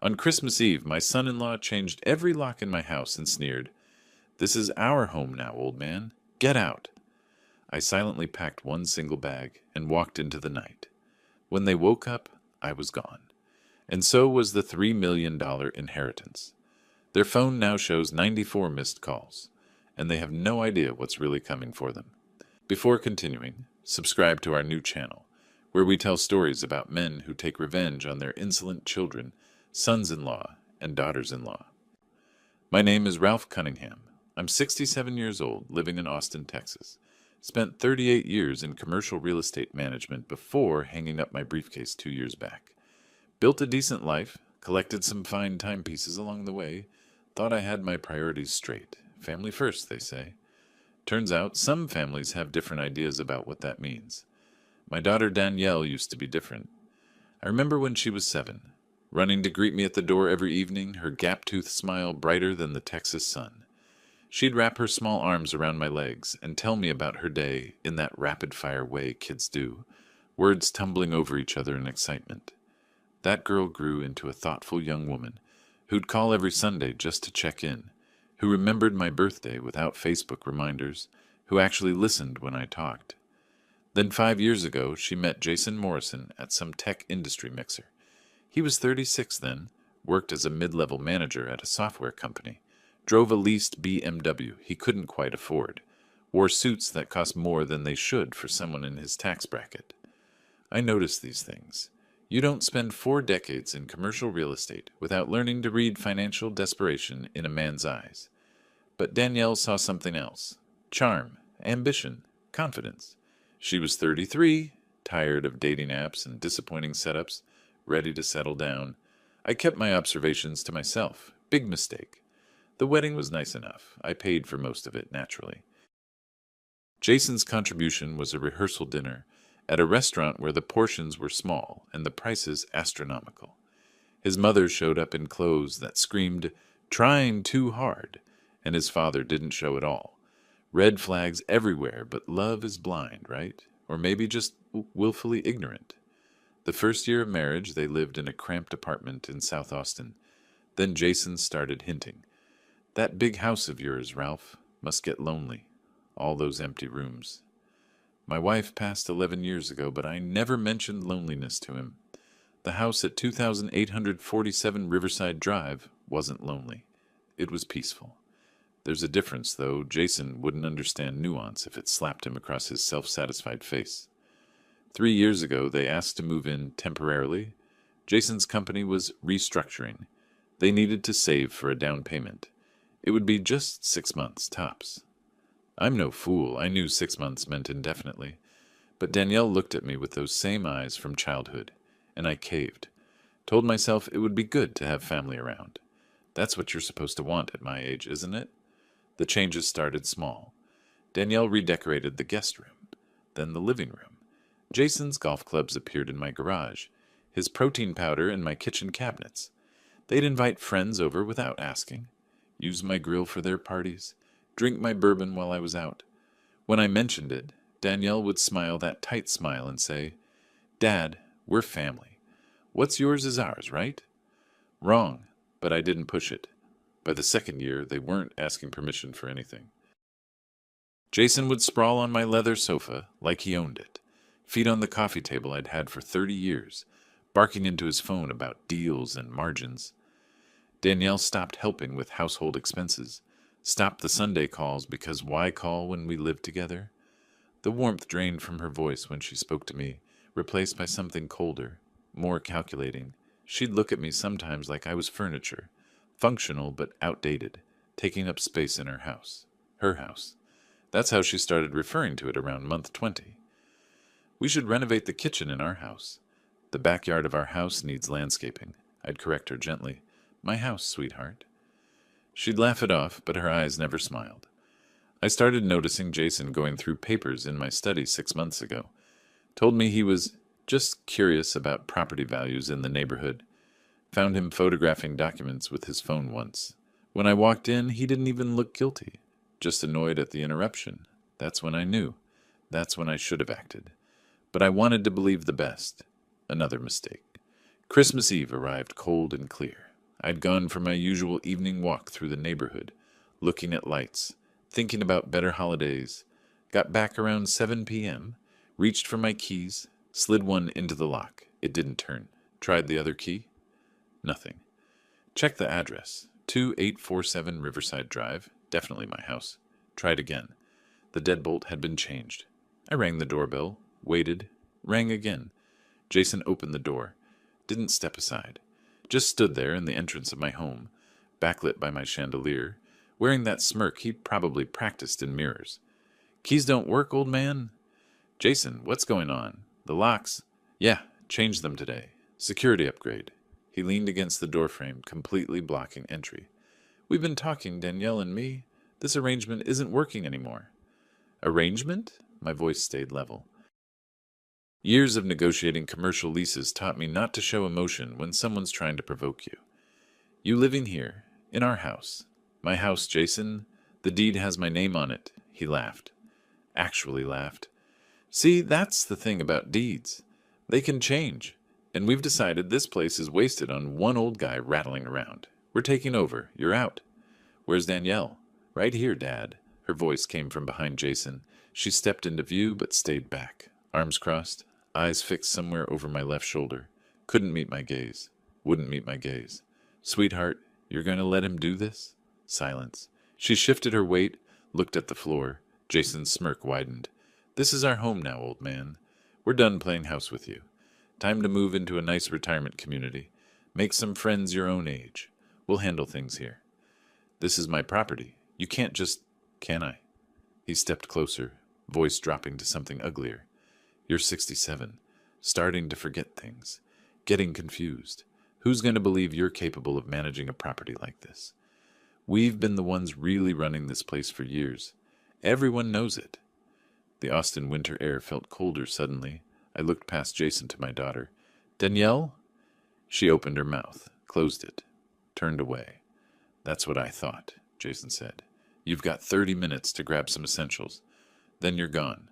On Christmas Eve, my son-in-law changed every lock in my house and sneered, "This is our home now, old man. Get out." I silently packed one single bag and walked into the night. When they woke up, I was gone. And so was the $3 million inheritance. Their phone now shows 94 missed calls, and they have no idea what's really coming for them. Before continuing, subscribe to our new channel, where we tell stories about men who take revenge on their insolent children, sons-in-law, and daughters-in-law. My name is Ralph Cunningham. I'm 67 years old, living in Austin, Texas. Spent 38 years in commercial real estate management before hanging up my briefcase 2 years back. Built a decent life, collected some fine timepieces along the way, thought I had my priorities straight. Family first, they say. Turns out some families have different ideas about what that means. My daughter Danielle used to be different. I remember when she was 7, running to greet me at the door every evening, her gap-toothed smile brighter than the Texas sun. She'd wrap her small arms around my legs and tell me about her day in that rapid-fire way kids do, words tumbling over each other in excitement. That girl grew into a thoughtful young woman who'd call every Sunday just to check in, who remembered my birthday without Facebook reminders, who actually listened when I talked. Then 5 years ago, she met Jason Morrison at some tech industry mixer. He was 36 then, worked as a mid-level manager at a software company, drove a leased BMW he couldn't quite afford, wore suits that cost more than they should for someone in his tax bracket. I noticed these things. You don't spend 4 decades in commercial real estate without learning to read financial desperation in a man's eyes. But Danielle saw something else. Charm, ambition, confidence. She was 33, tired of dating apps and disappointing setups, ready to settle down. I kept my observations to myself. Big mistake. The wedding was nice enough. I paid for most of it, naturally. Jason's contribution was a rehearsal dinner at a restaurant where the portions were small and the prices astronomical. His mother showed up in clothes that screamed, "Trying too hard," and his father didn't show at all. Red flags everywhere, but love is blind, right? Or maybe just willfully ignorant. The first year of marriage, they lived in a cramped apartment in South Austin. Then Jason started hinting. "That big house of yours, Ralph, must get lonely. All those empty rooms." My wife passed 11 years ago, but I never mentioned loneliness to him. The house at 2847 Riverside Drive wasn't lonely. It was peaceful. There's a difference, though. Jason wouldn't understand nuance if it slapped him across his self-satisfied face. 3 years ago, they asked to move in temporarily. Jason's company was restructuring. They needed to save for a down payment. It would be just 6 months, tops. I'm no fool. I knew 6 months meant indefinitely. But Danielle looked at me with those same eyes from childhood, and I caved. Told myself it would be good to have family around. That's what you're supposed to want at my age, isn't it? The changes started small. Danielle redecorated the guest room, then the living room. Jason's golf clubs appeared in my garage, his protein powder in my kitchen cabinets. They'd invite friends over without asking, use my grill for their parties, drink my bourbon while I was out. When I mentioned it, Danielle would smile that tight smile and say, "Dad, we're family. What's yours is ours, right?" Wrong, but I didn't push it. By the second year, they weren't asking permission for anything. Jason would sprawl on my leather sofa like he owned it, feet on the coffee table I'd had for 30 years, barking into his phone about deals and margins. Danielle stopped helping with household expenses, stopped the Sunday calls because why call when we lived together? The warmth drained from her voice when she spoke to me, replaced by something colder, more calculating. She'd look at me sometimes like I was furniture, functional but outdated, taking up space in her house. Her house. That's how she started referring to it around month 20. "We should renovate the kitchen in our house. The backyard of our house needs landscaping." I'd correct her gently. "My house, sweetheart." She'd laugh it off, but her eyes never smiled. I started noticing Jason going through papers in my study 6 months ago. Told me he was just curious about property values in the neighborhood. Found him photographing documents with his phone once. When I walked in, he didn't even look guilty, just annoyed at the interruption. That's when I knew. That's when I should have acted. But I wanted to believe the best. Another mistake. Christmas Eve arrived cold and clear. I'd gone for my usual evening walk through the neighborhood, looking at lights, thinking about better holidays. Got back around 7 p.m., reached for my keys, slid one into the lock. It didn't turn. Tried the other key. Nothing. Checked the address. 2847 Riverside Drive. Definitely my house. Tried again. The deadbolt had been changed. I rang the doorbell, waited, rang again. Jason opened the door. Didn't step aside. Just stood there in the entrance of my home, backlit by my chandelier, wearing that smirk he'd probably practiced in mirrors. Keys don't work, old man? Jason, what's going on? The locks? Yeah, changed them today. Security upgrade. He leaned against the doorframe, completely blocking entry. We've been talking, Danielle and me. This arrangement isn't working anymore. Arrangement? My voice stayed level. Years of negotiating commercial leases taught me not to show emotion when someone's trying to provoke you. You living here, in our house. My house, Jason. The deed has my name on it. He laughed. Actually laughed. See, that's the thing about deeds. They can change. And we've decided this place is wasted on one old guy rattling around. We're taking over. You're out. Where's Danielle? Right here, Dad. Her voice came from behind Jason. She stepped into view but stayed back. Arms crossed, eyes fixed somewhere over my left shoulder. Couldn't meet my gaze. Wouldn't meet my gaze. Sweetheart, you're going to let him do this? Silence. She shifted her weight, looked at the floor. Jason's smirk widened. This is our home now, old man. We're done playing house with you. Time to move into a nice retirement community. Make some friends your own age. We'll handle things here. This is my property. You can't just... Can I? He stepped closer, voice dropping to something uglier. You're 67, starting to forget things, getting confused. Who's going to believe you're capable of managing a property like this? We've been the ones really running this place for years. Everyone knows it. The Austin winter air felt colder suddenly. I looked past Jason to my daughter. Danielle? She opened her mouth, closed it, turned away. That's what I thought, Jason said. You've got 30 minutes to grab some essentials. Then you're gone.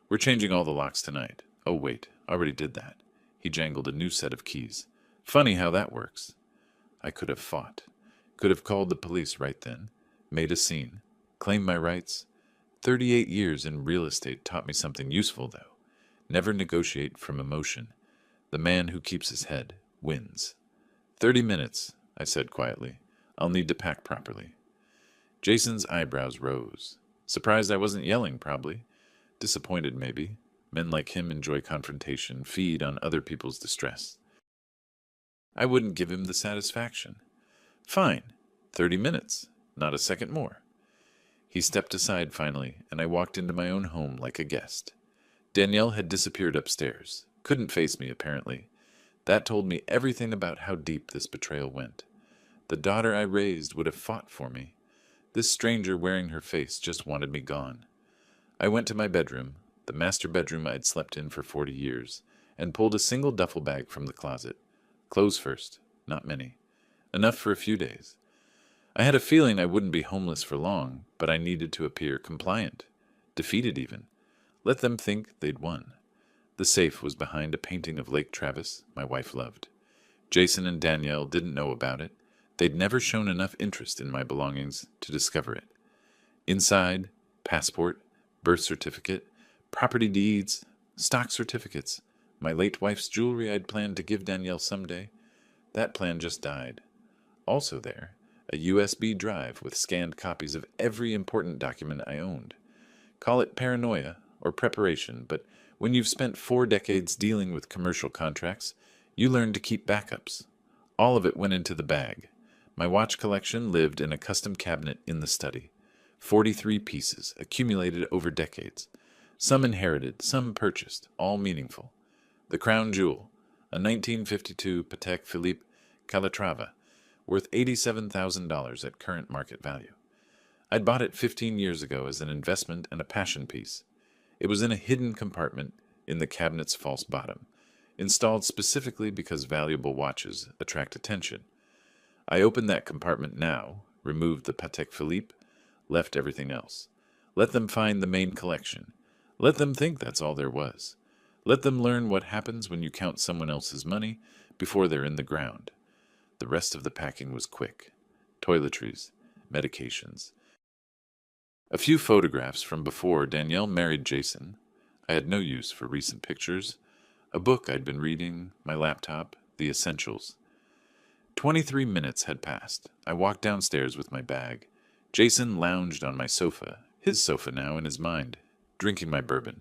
We're changing all the locks tonight. Oh, wait, already did that. He jangled a new set of keys. Funny how that works. I could have fought. Could have called the police right then. Made a scene. Claimed my rights. 38 years in real estate taught me something useful, though. Never negotiate from emotion. The man who keeps his head wins. 30 minutes, I said quietly. I'll need to pack properly. Jason's eyebrows rose. Surprised I wasn't yelling, probably. Disappointed, maybe. Men like him enjoy confrontation, feed on other people's distress. I wouldn't give him the satisfaction. Fine. 30 minutes. Not a second more. He stepped aside finally, and I walked into my own home like a guest. Danielle had disappeared upstairs. Couldn't face me, apparently. That told me everything about how deep this betrayal went. The daughter I raised would have fought for me. This stranger wearing her face just wanted me gone. I went to my bedroom, the master bedroom I'd slept in for 40 years, and pulled a single duffel bag from the closet. Clothes first, not many. Enough for a few days. I had a feeling I wouldn't be homeless for long, but I needed to appear compliant, defeated even. Let them think they'd won. The safe was behind a painting of Lake Travis my wife loved. Jason and Danielle didn't know about it. They'd never shown enough interest in my belongings to discover it. Inside, passport, birth certificate, property deeds, stock certificates, my late wife's jewelry I'd planned to give Danielle someday. That plan just died. Also there, a USB drive with scanned copies of every important document I owned. Call it paranoia or preparation, but when you've spent 4 decades dealing with commercial contracts, you learn to keep backups. All of it went into the bag. My watch collection lived in a custom cabinet in the study. 43 pieces, accumulated over decades. Some inherited, some purchased, all meaningful. The crown jewel, a 1952 Patek Philippe Calatrava, worth $87,000 at current market value. I'd bought it 15 years ago as an investment and a passion piece. It was in a hidden compartment in the cabinet's false bottom, installed specifically because valuable watches attract attention. I opened that compartment now, removed the Patek Philippe, left everything else. Let them find the main collection. Let them think that's all there was. Let them learn what happens when you count someone else's money before they're in the ground. The rest of the packing was quick. Toiletries, medications. A few photographs from before Danielle married Jason. I had no use for recent pictures. A book I'd been reading, my laptop, the essentials. 23 minutes had passed. I walked downstairs with my bag. Jason lounged on my sofa, his sofa now in his mind, drinking my bourbon.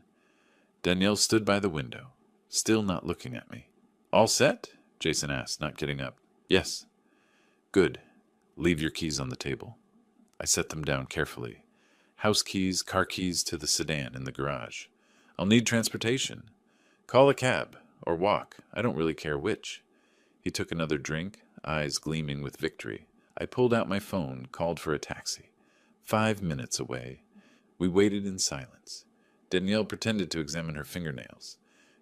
Danielle stood by the window, still not looking at me. All set? Jason asked, not getting up. Yes. Good. Leave your keys on the table. I set them down carefully. House keys, car keys to the sedan in the garage. I'll need transportation. Call a cab, or walk. I don't really care which. He took another drink, eyes gleaming with victory. I pulled out my phone, called for a taxi. 5 minutes away. We waited in silence. Danielle pretended to examine her fingernails.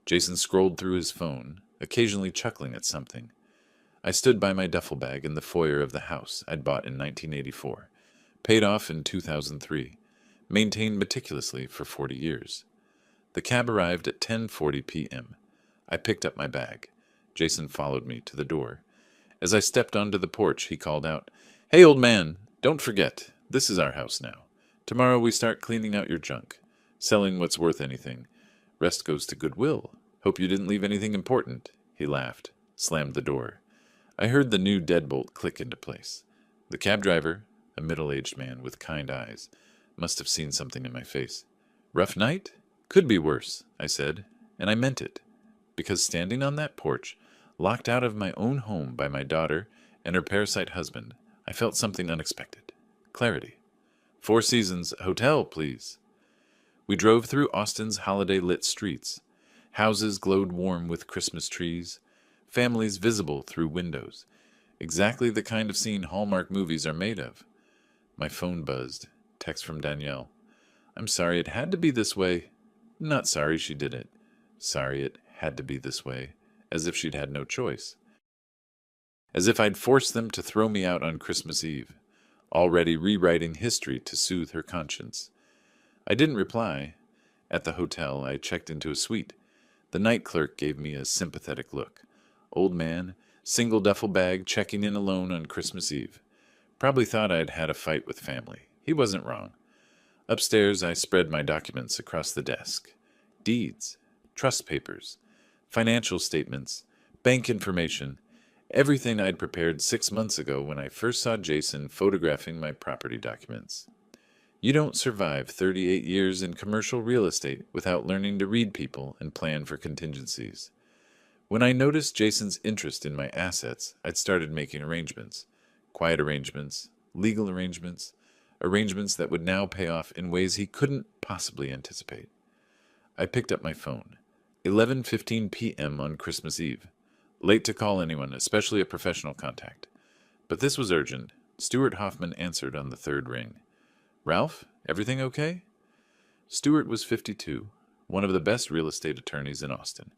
Jason scrolled through his phone, occasionally chuckling at something. I stood by my duffel bag in the foyer of the house I'd bought in 1984, paid off in 2003, maintained meticulously for 40 years. The cab arrived at 10:40 p.m. I picked up my bag. Jason followed me to the door. As I stepped onto the porch, he called out, "Hey, old man, don't forget, this is our house now. Tomorrow we start cleaning out your junk, selling what's worth anything. Rest goes to Goodwill. Hope you didn't leave anything important." He laughed, slammed the door. I heard the new deadbolt click into place. The cab driver, a middle-aged man with kind eyes, must have seen something in my face. "Rough night? Could be worse," I said, and I meant it, because standing on that porch, locked out of my own home by my daughter and her parasite husband, I felt something unexpected. Clarity. "Four Seasons Hotel, please." We drove through Austin's holiday-lit streets. Houses glowed warm with Christmas trees, families visible through windows. Exactly the kind of scene Hallmark movies are made of. My phone buzzed. Text from Danielle. "I'm sorry it had to be this way." Not sorry she did it. Sorry it had to be this way. As if she'd had no choice. As if I'd forced them to throw me out on Christmas Eve, already rewriting history to soothe her conscience. I didn't reply. At the hotel, I checked into a suite. The night clerk gave me a sympathetic look. Old man, single duffel bag, checking in alone on Christmas Eve. Probably thought I'd had a fight with family. He wasn't wrong. Upstairs, I spread my documents across the desk. Deeds, trust papers, financial statements, bank information, everything I'd prepared 6 months ago when I first saw Jason photographing my property documents. You don't survive 38 years in commercial real estate without learning to read people and plan for contingencies. When I noticed Jason's interest in my assets, I'd started making arrangements. Quiet arrangements, legal arrangements, arrangements that would now pay off in ways he couldn't possibly anticipate. I picked up my phone. 11:15 p.m. on Christmas Eve. Late to call anyone, especially a professional contact. But this was urgent. Stuart Hoffman answered on the third ring. "Ralph, everything okay?" Stuart was 52, one of the best real estate attorneys in Austin.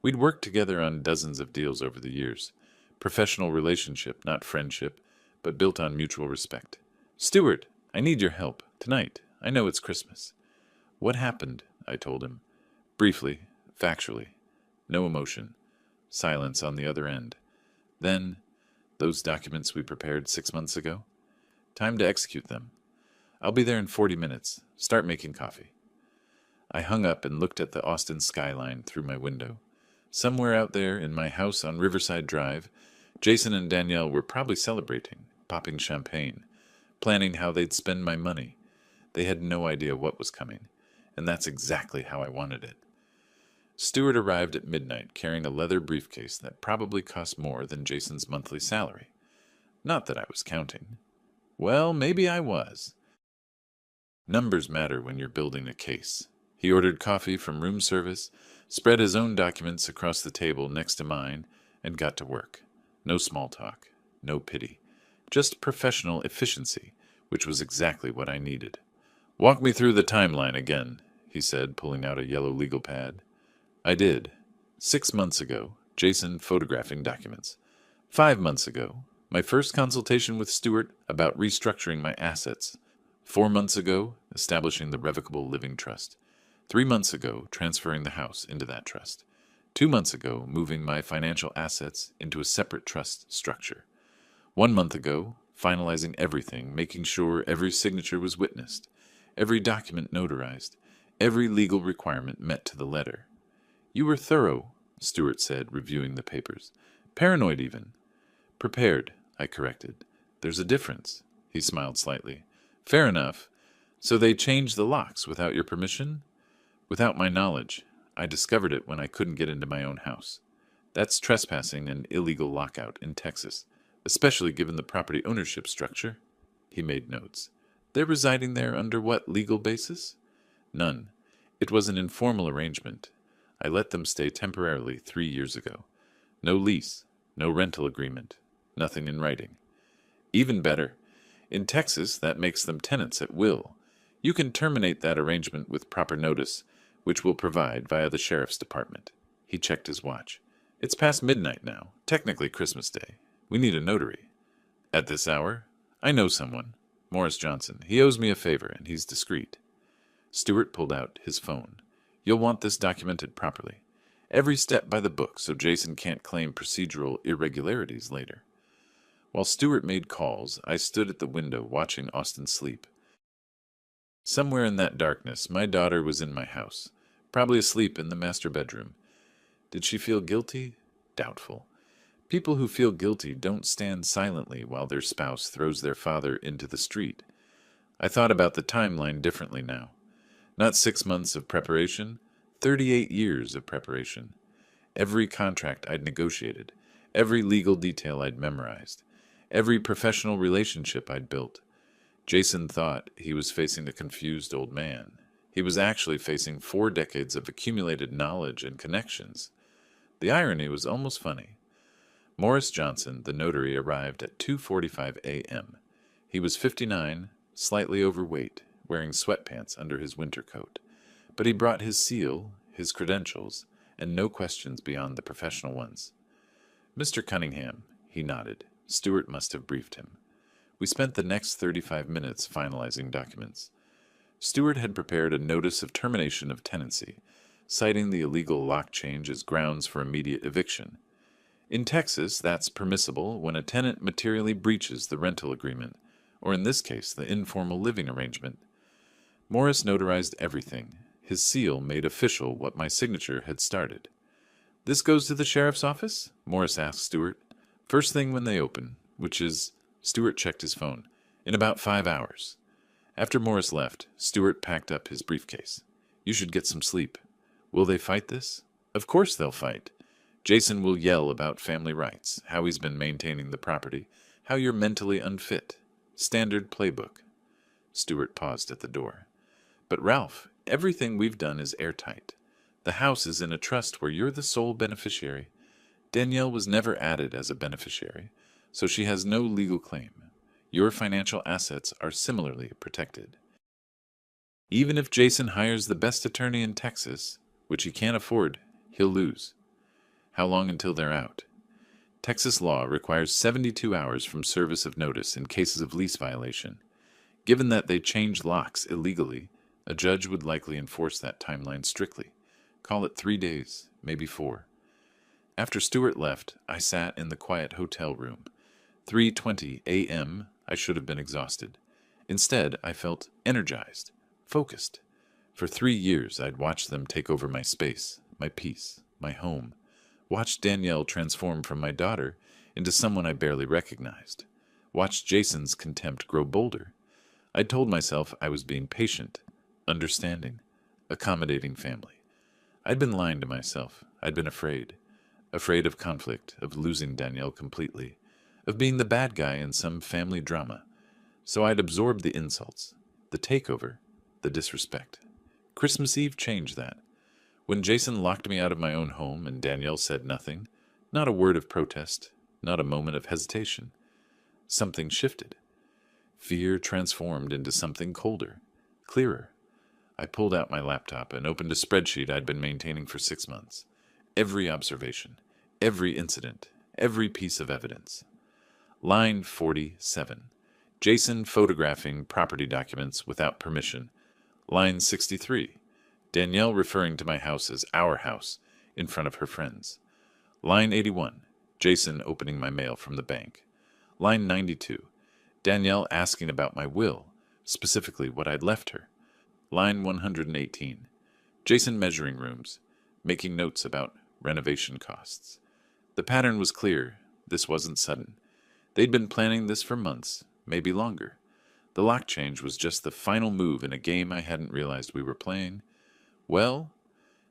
We'd worked together on dozens of deals over the years. Professional relationship, not friendship, but built on mutual respect. "Stuart, I need your help. Tonight. I know it's Christmas." "What happened?" I told him. Briefly, factually. No emotion. Silence on the other end. Then, those documents we prepared 6 months ago? Time to execute them. I'll be there in 40 minutes. Start making coffee. I hung up and looked at the Austin skyline through my window. Somewhere out there in my house on Riverside Drive, Jason and Danielle were probably celebrating, popping champagne, planning how they'd spend my money. They had no idea what was coming, and that's exactly how I wanted it. Stuart arrived at midnight carrying a leather briefcase that probably cost more than Jason's monthly salary. Not that I was counting. Well, maybe I was. Numbers matter when you're building a case. He ordered coffee from room service, spread his own documents across the table next to mine, and got to work. No small talk, no pity. Just professional efficiency, which was exactly what I needed. "Walk me through the timeline again," he said, pulling out a yellow legal pad. I did. 6 months ago, Jason photographing documents. 5 months ago, my first consultation with Stuart about restructuring my assets. 4 months ago, establishing the Revocable Living Trust. 3 months ago, transferring the house into that trust. 2 months ago, moving my financial assets into a separate trust structure. 1 month ago, finalizing everything, making sure every signature was witnessed, every document notarized, every legal requirement met to the letter. You were thorough, Stewart said, reviewing the papers. Paranoid, even. Prepared, I corrected. There's a difference. He smiled slightly. Fair enough. So they changed the locks without your permission? Without my knowledge. I discovered it when I couldn't get into my own house. That's trespassing and illegal lockout in Texas, especially given the property ownership structure. He made notes. They're residing there under what legal basis? None. It was an informal arrangement. I let them stay temporarily 3 years ago. No lease, no rental agreement, nothing in writing. Even better, in Texas, that makes them tenants at will. You can terminate that arrangement with proper notice, which we'll provide via the sheriff's department. He checked his watch. It's past midnight now, technically Christmas Day. We need a notary. At this hour? I know someone. Morris Johnson. He owes me a favor, and he's discreet. Stewart pulled out his phone. You'll want this documented properly. Every step by the book, so Jason can't claim procedural irregularities later. While Stewart made calls, I stood at the window watching Austin sleep. Somewhere in that darkness, my daughter was in my house, probably asleep in the master bedroom. Did she feel guilty? Doubtful. People who feel guilty don't stand silently while their spouse throws their father into the street. I thought about the timeline differently now. Not 6 months of preparation, 38 years of preparation. Every contract I'd negotiated, every legal detail I'd memorized, every professional relationship I'd built. Jason thought he was facing a confused old man. He was actually facing 4 decades of accumulated knowledge and connections. The irony was almost funny. Morris Johnson, the notary, arrived at 2:45 a.m. He was 59, slightly overweight, wearing sweatpants under his winter coat. But he brought his seal, his credentials, and no questions beyond the professional ones. Mr. Cunningham, he nodded. Stewart must have briefed him. We spent the next 35 minutes finalizing documents. Stewart had prepared a notice of termination of tenancy, citing the illegal lock change as grounds for immediate eviction. In Texas, that's permissible when a tenant materially breaches the rental agreement, or in this case, the informal living arrangement. Morris notarized everything. His seal made official what my signature had started. This goes to the sheriff's office? Morris asked Stewart. First thing when they open, which is... Stewart checked his phone. In about 5 hours. After Morris left, Stewart packed up his briefcase. You should get some sleep. Will they fight this? Of course they'll fight. Jason will yell about family rights, how he's been maintaining the property, how you're mentally unfit. Standard playbook. Stewart paused at the door. But Ralph, everything we've done is airtight. The house is in a trust where you're the sole beneficiary. Danielle was never added as a beneficiary, so she has no legal claim. Your financial assets are similarly protected. Even if Jason hires the best attorney in Texas, which he can't afford, he'll lose. How long until they're out? Texas law requires 72 hours from service of notice in cases of lease violation. Given that they changed locks illegally, a judge would likely enforce that timeline strictly. Call it 3 days, maybe 4. After Stewart left, I sat in the quiet hotel room. 3:20 a.m., I should have been exhausted. Instead, I felt energized, focused. For 3 years, I'd watched them take over my space, my peace, my home. Watched Danielle transform from my daughter into someone I barely recognized. Watched Jason's contempt grow bolder. I'd told myself I was being patient, understanding, accommodating family. I'd been lying to myself. I'd been afraid. Afraid of conflict, of losing Danielle completely, of being the bad guy in some family drama. So I'd absorbed the insults, the takeover, the disrespect. Christmas Eve changed that. When Jason locked me out of my own home and Danielle said nothing, not a word of protest, not a moment of hesitation, something shifted. Fear transformed into something colder, clearer. I pulled out my laptop and opened a spreadsheet I'd been maintaining for 6 months. Every observation, every incident, every piece of evidence. Line 47. Jason photographing property documents without permission. Line 63. Danielle referring to my house as our house in front of her friends. Line 81. Jason opening my mail from the bank. Line 92. Danielle asking about my will, specifically what I'd left her. Line 118. Jason measuring rooms, making notes about renovation costs. The pattern was clear. This wasn't sudden. They'd been planning this for months, maybe longer. The lock change was just the final move in a game I hadn't realized we were playing. Well,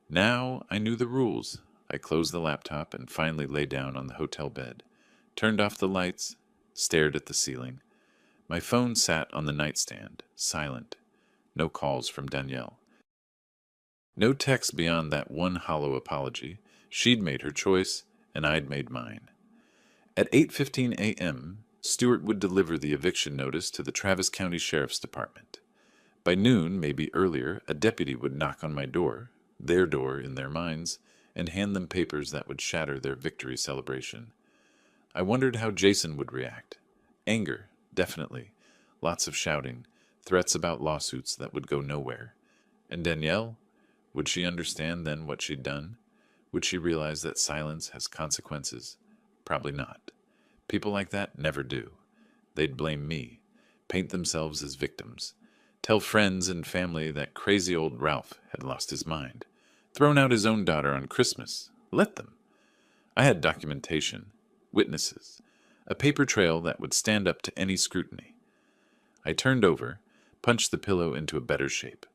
now I knew the rules. I closed the laptop and finally lay down on the hotel bed, turned off the lights, stared at the ceiling. My phone sat on the nightstand, silent. No calls from Danielle. No text beyond that one hollow apology. She'd made her choice, and I'd made mine. At 8:15 a.m., Stewart would deliver the eviction notice to the Travis County Sheriff's Department. By noon, maybe earlier, a deputy would knock on my door, their door in their minds, and hand them papers that would shatter their victory celebration. I wondered how Jason would react. Anger, definitely. Lots of shouting, threats about lawsuits that would go nowhere. And Danielle? Would she understand then what she'd done? Would she realize that silence has consequences? Probably not. People like that never do. They'd blame me, paint themselves as victims, tell friends and family that crazy old Ralph had lost his mind, thrown out his own daughter on Christmas. Let them. I had documentation, witnesses, a paper trail that would stand up to any scrutiny. I turned over, punched the pillow into a better shape.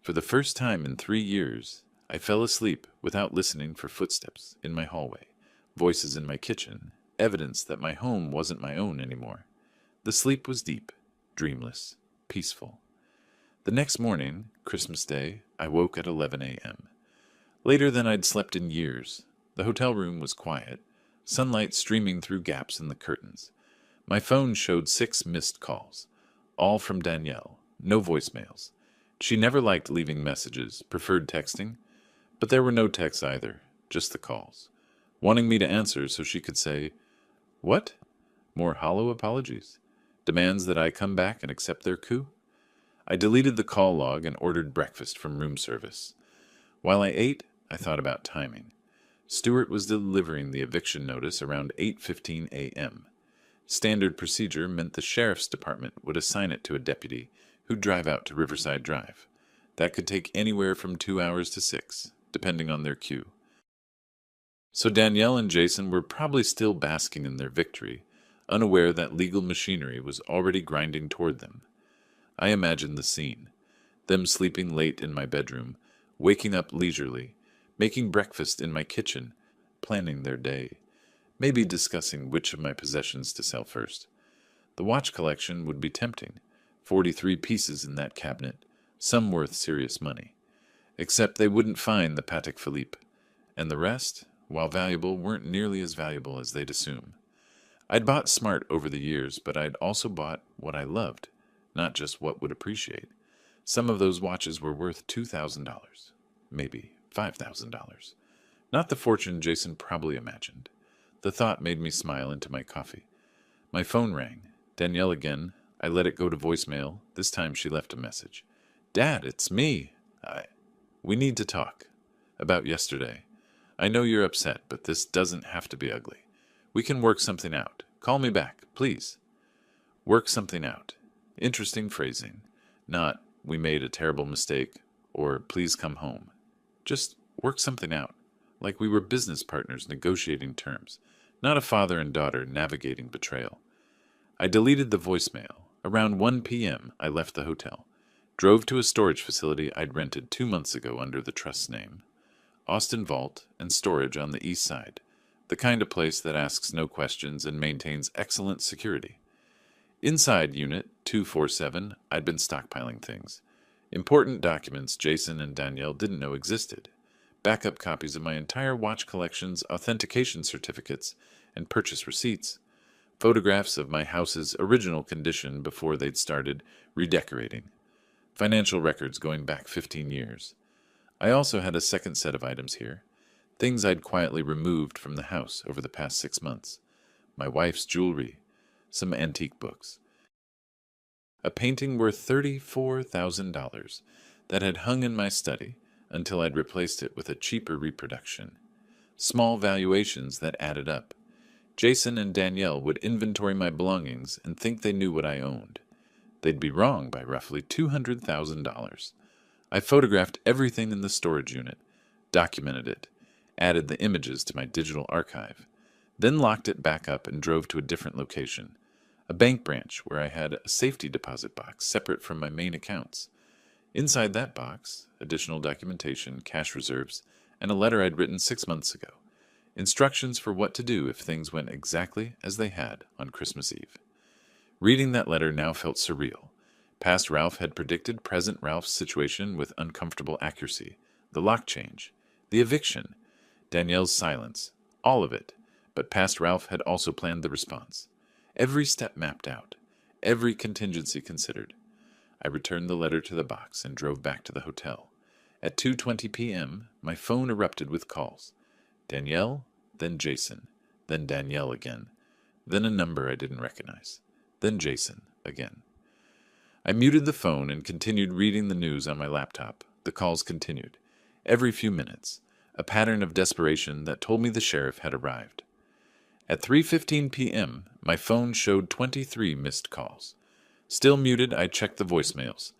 For the first time in 3 years, I fell asleep without listening for footsteps in my hallway, voices in my kitchen, evidence that my home wasn't my own anymore. The sleep was deep, dreamless, peaceful. The next morning, Christmas Day, I woke at 11 a.m. Later than I'd slept in years. The hotel room was quiet, sunlight streaming through gaps in the curtains. My phone showed 6 missed calls, all from Danielle, no voicemails. She never liked leaving messages, preferred texting, but there were no texts either, just the calls, wanting me to answer so she could say, "What? More hollow apologies? Demands that I come back and accept their coup?" I deleted the call log and ordered breakfast from room service. While I ate, I thought about timing. Stewart was delivering the eviction notice around 8:15 a.m. Standard procedure meant the sheriff's department would assign it to a deputy who'd drive out to Riverside Drive. That could take anywhere from 2 hours to 6, depending on their queue. So Danielle and Jason were probably still basking in their victory, unaware that legal machinery was already grinding toward them. I imagined the scene. Them sleeping late in my bedroom, waking up leisurely, making breakfast in my kitchen, planning their day, maybe discussing which of my possessions to sell first. The watch collection would be tempting. 43 pieces in that cabinet, some worth serious money. Except they wouldn't find the Patek Philippe, and the rest, while valuable, weren't nearly as valuable as they'd assume. I'd bought smart over the years, but I'd also bought what I loved, not just what would appreciate. Some of those watches were worth $2,000, maybe $5,000. Not the fortune Jason probably imagined. The thought made me smile into my coffee. My phone rang. Danielle again. I let it go to voicemail. This time she left a message. "Dad, it's me. We need to talk. About yesterday. I know you're upset, but this doesn't have to be ugly. We can work something out. Call me back, please." Work something out. Interesting phrasing. Not, "we made a terrible mistake," or "please come home." Just work something out. Like we were business partners negotiating terms, not a father and daughter navigating betrayal. I deleted the voicemail. Around 1 p.m., I left the hotel. Drove to a storage facility I'd rented 2 months ago under the trust's name. Austin Vault and Storage on the east side. The kind of place that asks no questions and maintains excellent security. Inside Unit 247, I'd been stockpiling things. Important documents Jason and Danielle didn't know existed. Backup copies of my entire watch collection's authentication certificates and purchase receipts. Photographs of my house's original condition before they'd started redecorating. Financial records going back 15 years. I also had a second set of items here. Things I'd quietly removed from the house over the past 6 months. My wife's jewelry. Some antique books. A painting worth $34,000 that had hung in my study until I'd replaced it with a cheaper reproduction. Small valuations that added up. Jason and Danielle would inventory my belongings and think they knew what I owned. They'd be wrong by roughly $200,000. I photographed everything in the storage unit, documented it, added the images to my digital archive, then locked it back up and drove to a different location, a bank branch where I had a safety deposit box separate from my main accounts. Inside that box, additional documentation, cash reserves, and a letter I'd written 6 months ago. Instructions for what to do if things went exactly as they had on Christmas Eve. Reading that letter now felt surreal. Past Ralph had predicted present Ralph's situation with uncomfortable accuracy. The lock change, the eviction, Danielle's silence, all of it. But past Ralph had also planned the response. Every step mapped out, every contingency considered. I returned the letter to the box and drove back to the hotel. At 2:20 p.m., my phone erupted with calls. Danielle, then Jason, then Danielle again, then a number I didn't recognize, then Jason again. I muted the phone and continued reading the news on my laptop. The calls continued. Every few minutes, a pattern of desperation that told me the sheriff had arrived. At 3:15 p.m., my phone showed 23 missed calls. Still muted, I checked the voicemails.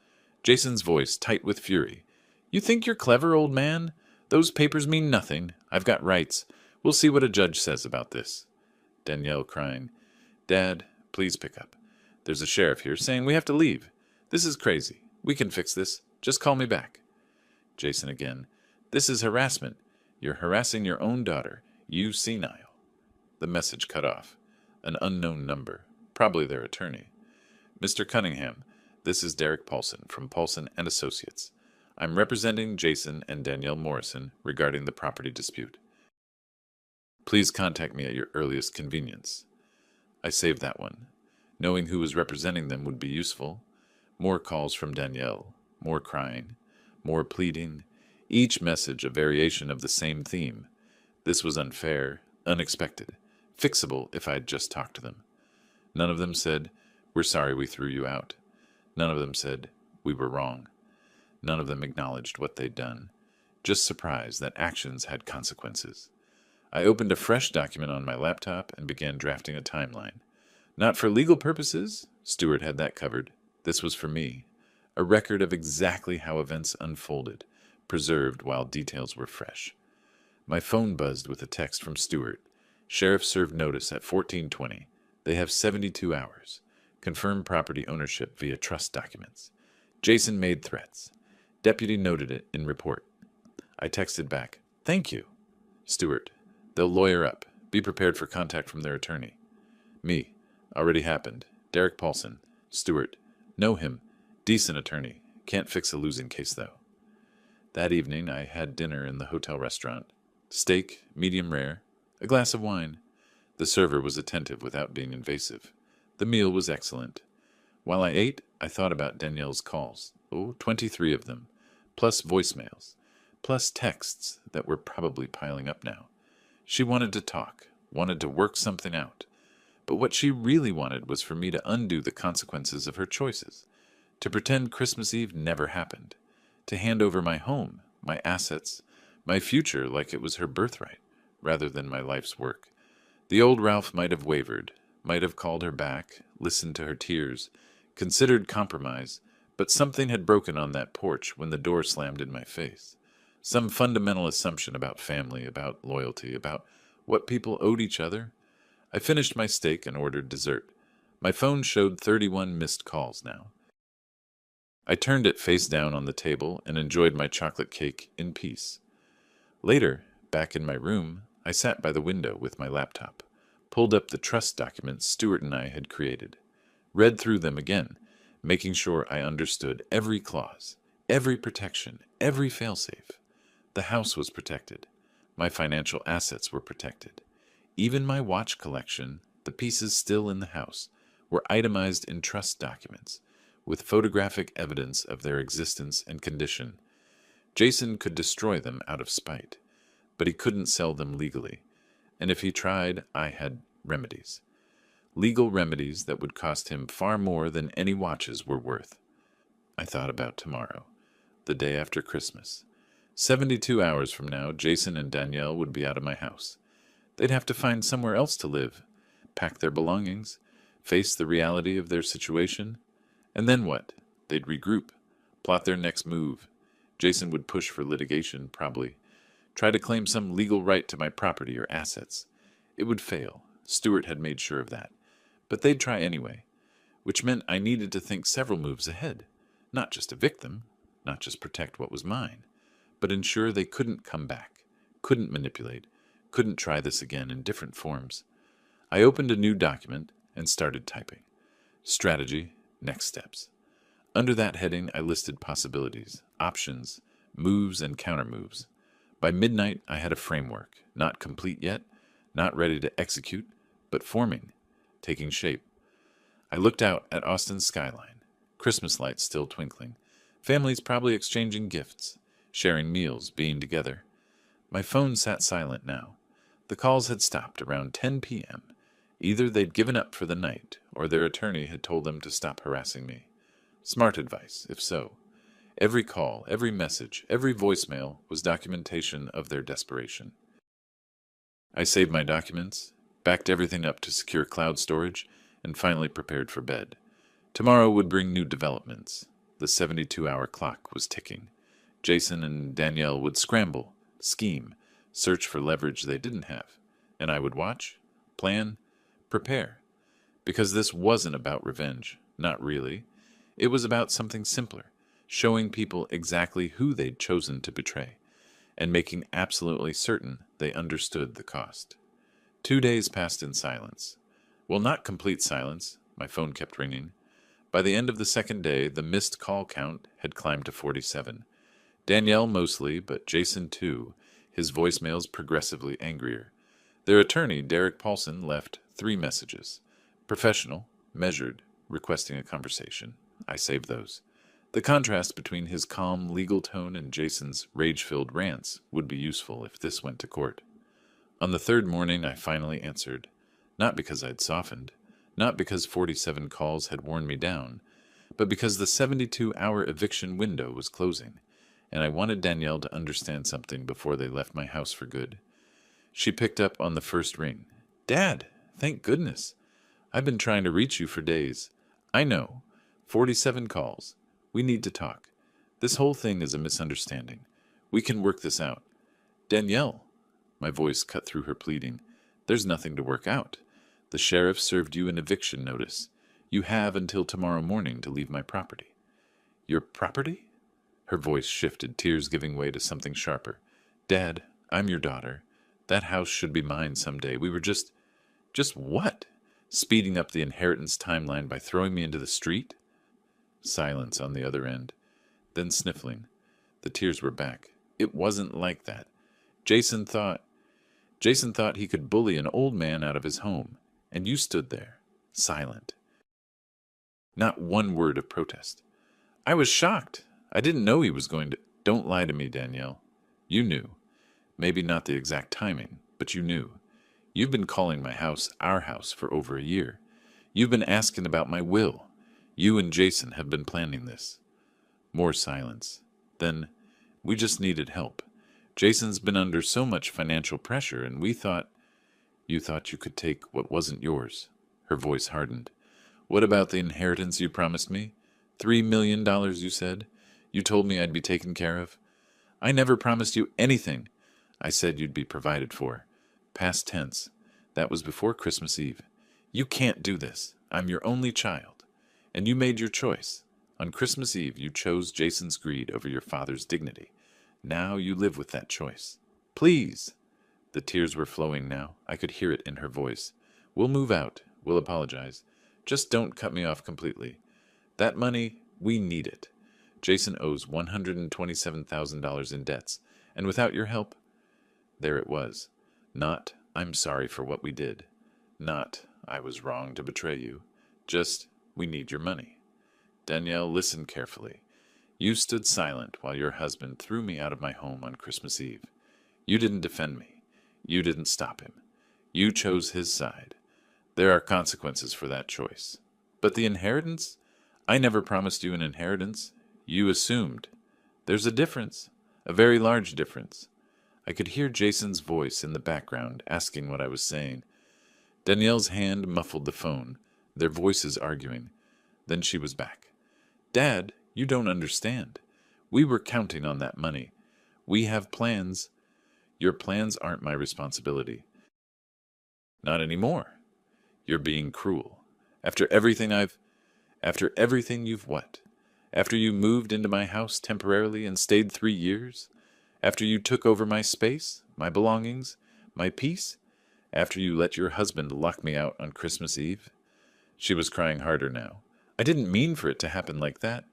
Jason's voice tight with fury. "You think you're clever, old man? Those papers mean nothing. I've got rights. We'll see what a judge says about this." Danielle crying. "Dad, please pick up. There's a sheriff here saying we have to leave. This is crazy. We can fix this. Just call me back." Jason again. "This is harassment. You're harassing your own daughter. You senile." The message cut off. An unknown number. Probably their attorney. "Mr. Cunningham, this is Derek Paulson from Paulson and Associates. I'm representing Jason and Danielle Morrison regarding the property dispute. Please contact me at your earliest convenience." I saved that one. Knowing who was representing them would be useful. More calls from Danielle, more crying, more pleading, each message a variation of the same theme. This was unfair, unexpected, fixable if I'd just talked to them. None of them said, "We're sorry we threw you out." None of them said, "We were wrong." None of them acknowledged what they'd done, just surprised that actions had consequences. I opened a fresh document on my laptop and began drafting a timeline. Not for legal purposes, Stewart had that covered. This was for me, a record of exactly how events unfolded, preserved while details were fresh. My phone buzzed with a text from Stewart. "Sheriff served notice at 14:20. They have 72 hours. Confirm property ownership via trust documents." Jason made threats. Deputy noted it in report. I texted back, "Thank you." Stewart, "They'll lawyer up. Be prepared for contact from their attorney." Me, "Already happened. Derek Paulson." Stewart, "Know him. Decent attorney. Can't fix a losing case, though." That evening I had dinner in the hotel restaurant. Steak, medium rare, a glass of wine. The server was attentive without being invasive. The meal was excellent. While I ate, I thought about Danielle's calls. 23 of them, plus voicemails, plus texts that were probably piling up now. She wanted to talk, wanted to work something out. But what she really wanted was for me to undo the consequences of her choices, to pretend Christmas Eve never happened, to hand over my home, my assets, my future like it was her birthright, rather than my life's work. The old Ralph might have wavered, might have called her back, listened to her tears, considered compromise, but something had broken on that porch when the door slammed in my face. Some fundamental assumption about family, about loyalty, about what people owed each other. I finished my steak and ordered dessert. My phone showed 31 missed calls now. I turned it face down on the table and enjoyed my chocolate cake in peace. Later, back in my room, I sat by the window with my laptop, pulled up the trust documents Stewart and I had created, read through them again, making sure I understood every clause, every protection, every failsafe. The house was protected. My financial assets were protected. Even my watch collection, the pieces still in the house, were itemized in trust documents, with photographic evidence of their existence and condition. Jason could destroy them out of spite, but he couldn't sell them legally, and if he tried, I had remedies. Legal remedies that would cost him far more than any watches were worth. I thought about tomorrow, the day after Christmas. 72 hours from now, Jason and Danielle would be out of my house. They'd have to find somewhere else to live, pack their belongings, face the reality of their situation. And then what? They'd regroup, plot their next move. Jason would push for litigation, probably. Try to claim some legal right to my property or assets. It would fail. Stewart had made sure of that. But they'd try anyway, which meant I needed to think several moves ahead. Not just evict them, not just protect what was mine, but ensure they couldn't come back, couldn't manipulate, couldn't try this again in different forms. I opened a new document and started typing. Strategy, next steps. Under that heading, I listed possibilities, options, moves, and countermoves. By midnight, I had a framework, not complete yet, not ready to execute, but forming, taking shape. I looked out at Austin's skyline, Christmas lights still twinkling, families probably exchanging gifts, sharing meals, being together. My phone sat silent now. The calls had stopped around 10 p.m. Either they'd given up for the night, or their attorney had told them to stop harassing me. Smart advice, if so. Every call, every message, every voicemail was documentation of their desperation. I saved my documents, backed everything up to secure cloud storage, and finally prepared for bed. Tomorrow would bring new developments. The 72-hour clock was ticking. Jason and Danielle would scramble, scheme, search for leverage they didn't have, and I would watch, plan, prepare. Because this wasn't about revenge, not really. It was about something simpler, showing people exactly who they'd chosen to betray, and making absolutely certain they understood the cost. 2 days passed in silence. Well, not complete silence. My phone kept ringing. By the end of the second day, the missed call count had climbed to 47. Danielle mostly, but Jason too, his voicemails progressively angrier. Their attorney, Derek Paulson, left 3 messages. Professional, measured, requesting a conversation. I saved those. The contrast between his calm legal tone and Jason's rage-filled rants would be useful if this went to court. On the third morning, I finally answered. Not because I'd softened, not because 47 calls had worn me down, but because the 72-hour eviction window was closing, and I wanted Danielle to understand something before they left my house for good. She picked up on the first ring. "Dad, thank goodness. I've been trying to reach you for days. I know. 47 calls. We need to talk. This whole thing is a misunderstanding. We can work this out." "Danielle," my voice cut through her pleading, "there's nothing to work out. The sheriff served you an eviction notice. You have until tomorrow morning to leave my property." "Your property?" Her voice shifted, tears giving way to something sharper. "Dad, I'm your daughter. That house should be mine someday. We were just what? Speeding up the inheritance timeline by throwing me into the street?" Silence on the other end. Then sniffling. The tears were back. "It wasn't like that. Jason thought he could bully an old man out of his home, and you stood there, silent. Not one word of protest. I was shocked. I didn't know he was going to... Don't lie to me, Danielle. You knew. Maybe not the exact timing, but you knew. You've been calling my house our house for over a year. You've been asking about my will. You and Jason have been planning this." More silence. Then, "We just needed help. Jason's been under so much financial pressure, and we thought..." "You thought you could take what wasn't yours." Her voice hardened. "What about the inheritance you promised me? $3 million, you said. You told me I'd be taken care of." "I never promised you anything." "I said you'd be provided for. Past tense. That was before Christmas Eve. You can't do this. I'm your only child. And you made your choice. On Christmas Eve, you chose Jason's greed over your father's dignity. Now you live with that choice. Please." The tears were flowing now. I could hear it in her voice. "We'll move out. We'll apologize. Just don't cut me off completely. That money, we need it. Jason owes $127,000 in debts, and without your help..." There it was. Not, "I'm sorry for what we did." Not, "I was wrong to betray you." Just, "We need your money." "Danielle, listen carefully. You stood silent while your husband threw me out of my home on Christmas Eve. You didn't defend me. You didn't stop him. You chose his side. There are consequences for that choice. But the inheritance? I never promised you an inheritance. You assumed. There's a difference, a very large difference." I could hear Jason's voice in the background asking what I was saying. Danielle's hand muffled the phone, their voices arguing. Then she was back. Dad, you don't understand. We were counting on that money. We have plans. Your plans aren't my responsibility. Not anymore. You're being cruel. After everything you've what? After you moved into my house temporarily and stayed 3 years? After you took over my space, my belongings, my peace? After you let your husband lock me out on Christmas Eve? She was crying harder now. I didn't mean for it to happen like that.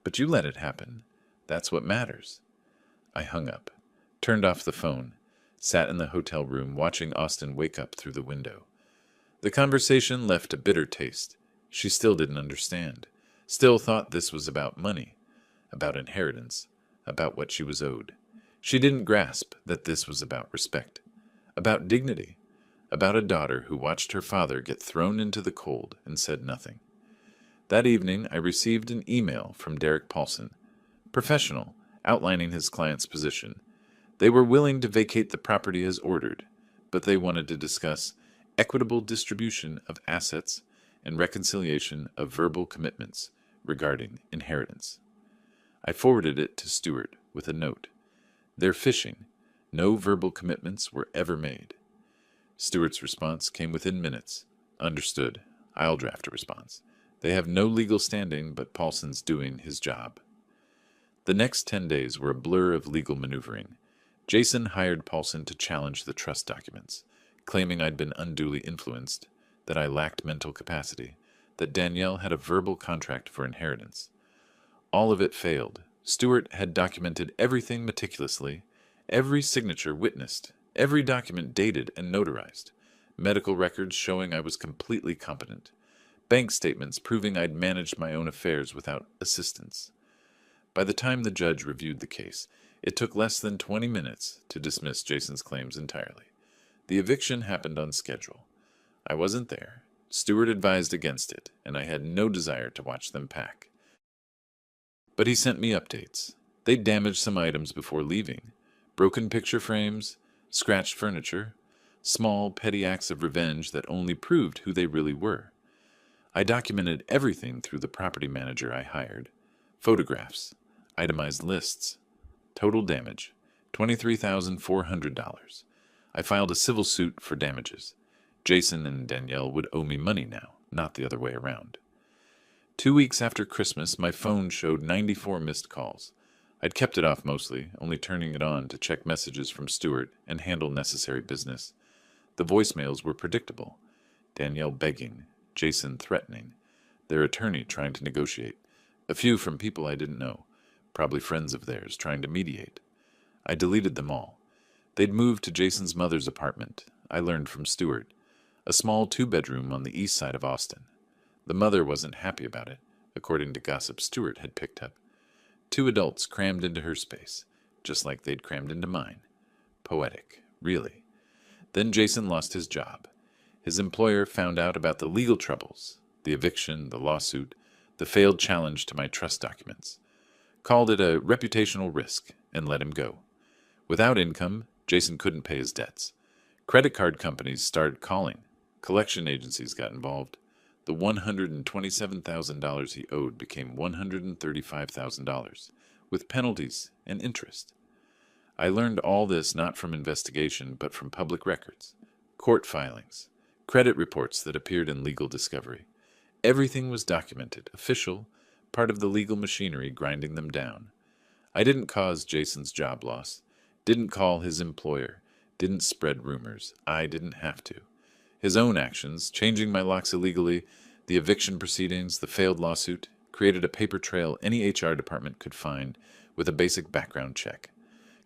But you let it happen. That's what matters. I hung up, turned off the phone, sat in the hotel room watching Austin wake up through the window. The conversation left a bitter taste. She still didn't understand. Still thought this was about money, about inheritance, about what she was owed. She didn't grasp that this was about respect, about dignity, about a daughter who watched her father get thrown into the cold and said nothing. That evening, I received an email from Derek Paulson, professional, outlining his client's position. They were willing to vacate the property as ordered, but they wanted to discuss equitable distribution of assets and reconciliation of verbal commitments regarding inheritance. I forwarded it to Stewart with a note. They're fishing. No verbal commitments were ever made. Stewart's response came within minutes. Understood. I'll draft a response. They have no legal standing, but Paulson's doing his job. The next 10 days were a blur of legal maneuvering. Jason hired Paulson to challenge the trust documents, claiming I'd been unduly influenced, that I lacked mental capacity, that Danielle had a verbal contract for inheritance. All of it failed. Stewart had documented everything meticulously, every signature witnessed, every document dated and notarized, medical records showing I was completely competent, bank statements proving I'd managed my own affairs without assistance. By the time the judge reviewed the case, it took less than 20 minutes to dismiss Jason's claims entirely. The eviction happened on schedule. I wasn't there. Stewart advised against it, and I had no desire to watch them pack. But he sent me updates. They'd damaged some items before leaving. Broken picture frames, scratched furniture, small, petty acts of revenge that only proved who they really were. I documented everything through the property manager I hired. Photographs, itemized lists. Total damage, $23,400. I filed a civil suit for damages. Jason and Danielle would owe me money now, not the other way around. 2 weeks after Christmas, my phone showed 94 missed calls. I'd kept it off mostly, only turning it on to check messages from Stewart and handle necessary business. The voicemails were predictable. Danielle begging, Jason threatening, their attorney trying to negotiate, a few from people I didn't know, probably friends of theirs trying to mediate. I deleted them all. They'd moved to Jason's mother's apartment, I learned from Stewart, a small 2-bedroom on the east side of Austin. The mother wasn't happy about it, according to gossip Stewart had picked up. 2 adults crammed into her space, just like they'd crammed into mine. Poetic, really. Then Jason lost his job. His employer found out about the legal troubles, the eviction, the lawsuit, the failed challenge to my trust documents. Called it a reputational risk and let him go. Without income, Jason couldn't pay his debts. Credit card companies started calling. Collection agencies got involved. The $127,000 he owed became $135,000, with penalties and interest. I learned all this not from investigation, but from public records, court filings, credit reports that appeared in legal discovery. Everything was documented, official, part of the legal machinery grinding them down. I didn't cause Jason's job loss, didn't call his employer, didn't spread rumors. I didn't have to. His own actions, changing my locks illegally, the eviction proceedings, the failed lawsuit, created a paper trail any HR department could find with a basic background check.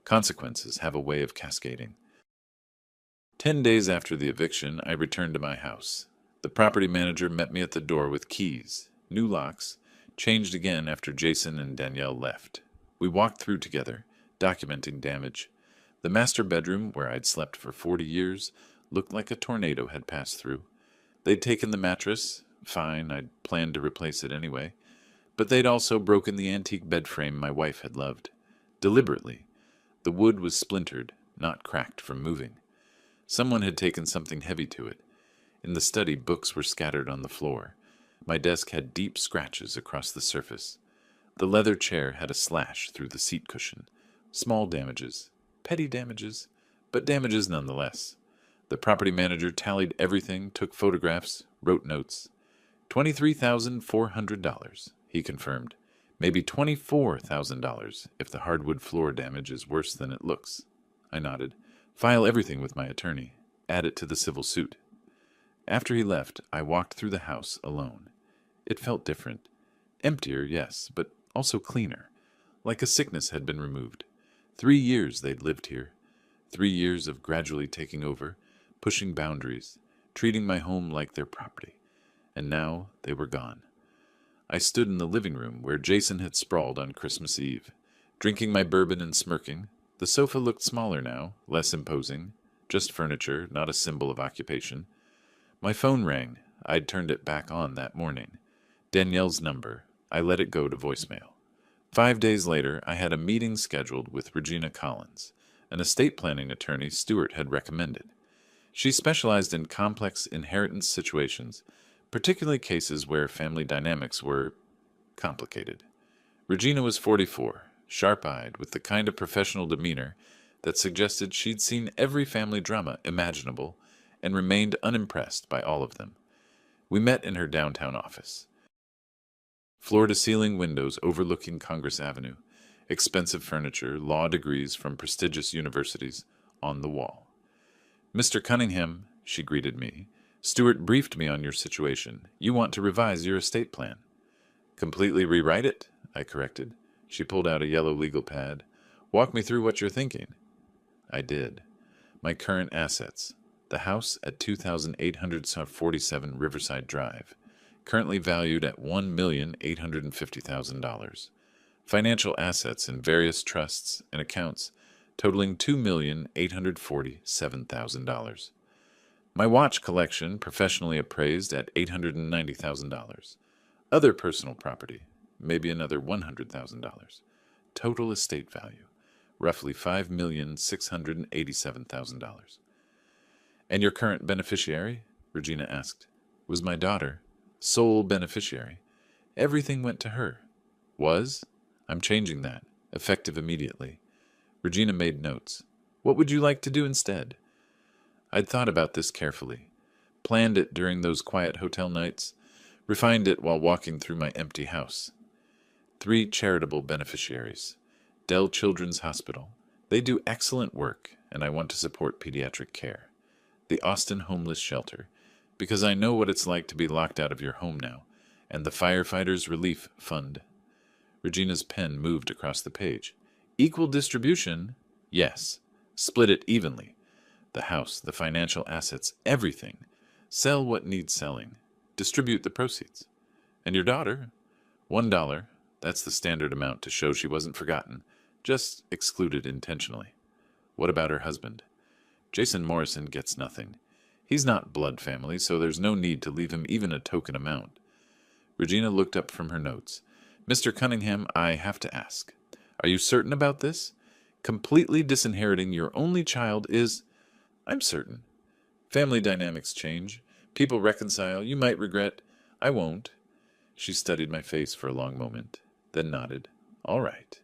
Consequences have a way of cascading. 10 days after the eviction, I returned to my house. The property manager met me at the door with keys, new locks, changed again after Jason and Danielle left. We walked through together, documenting damage. The master bedroom, where I'd slept for 40 years, looked like a tornado had passed through. They'd taken the mattress. Fine, I'd planned to replace it anyway. But they'd also broken the antique bed frame my wife had loved. Deliberately. The wood was splintered, not cracked from moving. Someone had taken something heavy to it. In the study, books were scattered on the floor. My desk had deep scratches across the surface. The leather chair had a slash through the seat cushion. Small damages. Petty damages, but damages nonetheless. The property manager tallied everything, took photographs, wrote notes. $23,400, he confirmed. Maybe $24,000 if the hardwood floor damage is worse than it looks. I nodded. File everything with my attorney. Add it to the civil suit. After he left, I walked through the house alone. It felt different. Emptier, yes, but also cleaner. Like a sickness had been removed. 3 years they'd lived here. 3 years of gradually taking over, pushing boundaries, treating my home like their property. And now they were gone. I stood in the living room where Jason had sprawled on Christmas Eve, drinking my bourbon and smirking. The sofa looked smaller now, less imposing, just furniture, not a symbol of occupation. My phone rang. I'd turned it back on that morning. Danielle's number. I let it go to voicemail. 5 days later, I had a meeting scheduled with Regina Collins, an estate planning attorney Stewart had recommended. She specialized in complex inheritance situations, particularly cases where family dynamics were complicated. Regina was 44, sharp-eyed, with the kind of professional demeanor that suggested she'd seen every family drama imaginable and remained unimpressed by all of them. We met in her downtown office. Floor-to-ceiling windows overlooking Congress Avenue, expensive furniture, law degrees from prestigious universities on the wall. "Mr. Cunningham," she greeted me, "Stewart briefed me on your situation. You want to revise your estate plan." "Completely rewrite it?" I corrected. She pulled out a yellow legal pad. "Walk me through what you're thinking." I did. My current assets. The house at 2847 Riverside Drive, currently valued at $1,850,000. Financial assets in various trusts and accounts totaling $2,847,000. My watch collection professionally appraised at $890,000. Other personal property, maybe another $100,000. Total estate value, roughly $5,687,000. "And your current beneficiary?" Regina asked. "Was my daughter. Sole beneficiary. Everything went to her." "Was? I'm changing that, effective immediately." Regina made notes. "What would you like to do instead?" I'd thought about this carefully, planned it during those quiet hotel nights, refined it while walking through my empty house. 3 charitable beneficiaries. Dell Children's Hospital. They do excellent work, and I want to support pediatric care. The Austin Homeless Shelter, because I know what it's like to be locked out of your home now, and the Firefighters Relief Fund. Regina's pen moved across the page. "Equal distribution? Yes. Split it evenly. The house, the financial assets, everything. Sell what needs selling. Distribute the proceeds. And your daughter? $1. That's the standard amount to show she wasn't forgotten, just excluded intentionally. What about her husband? Jason Morrison gets nothing. He's not blood family, so there's no need to leave him even a token amount." Regina looked up from her notes. "Mr. Cunningham, I have to ask. Are you certain about this? Completely disinheriting your only child is—" "I'm certain. Family dynamics change. People reconcile. You might regret—" "I won't." She studied my face for a long moment, then nodded. "All right.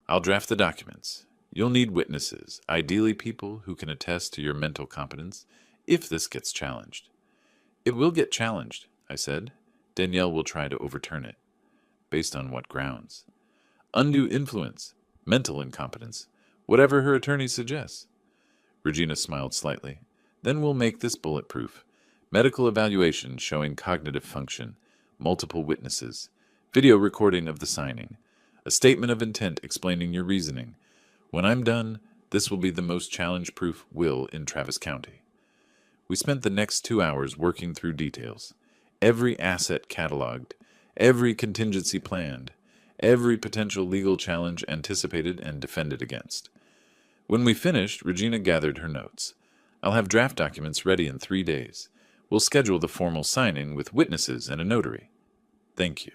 I'll draft the documents. You'll need witnesses, ideally people who can attest to your mental competence, if this gets challenged." "It will get challenged," I said. "Danielle will try to overturn it." "Based on what grounds?" "Undue influence, mental incompetence, whatever her attorney suggests." Regina smiled slightly. "Then we'll make this bulletproof. Medical evaluation showing cognitive function, multiple witnesses, video recording of the signing, a statement of intent explaining your reasoning. When I'm done, this will be the most challenge-proof will in Travis County." We spent the next 2 hours working through details. Every asset cataloged, every contingency planned, every potential legal challenge anticipated and defended against. When we finished, Regina gathered her notes. "I'll have draft documents ready in 3 days. We'll schedule the formal signing with witnesses and a notary." "Thank you.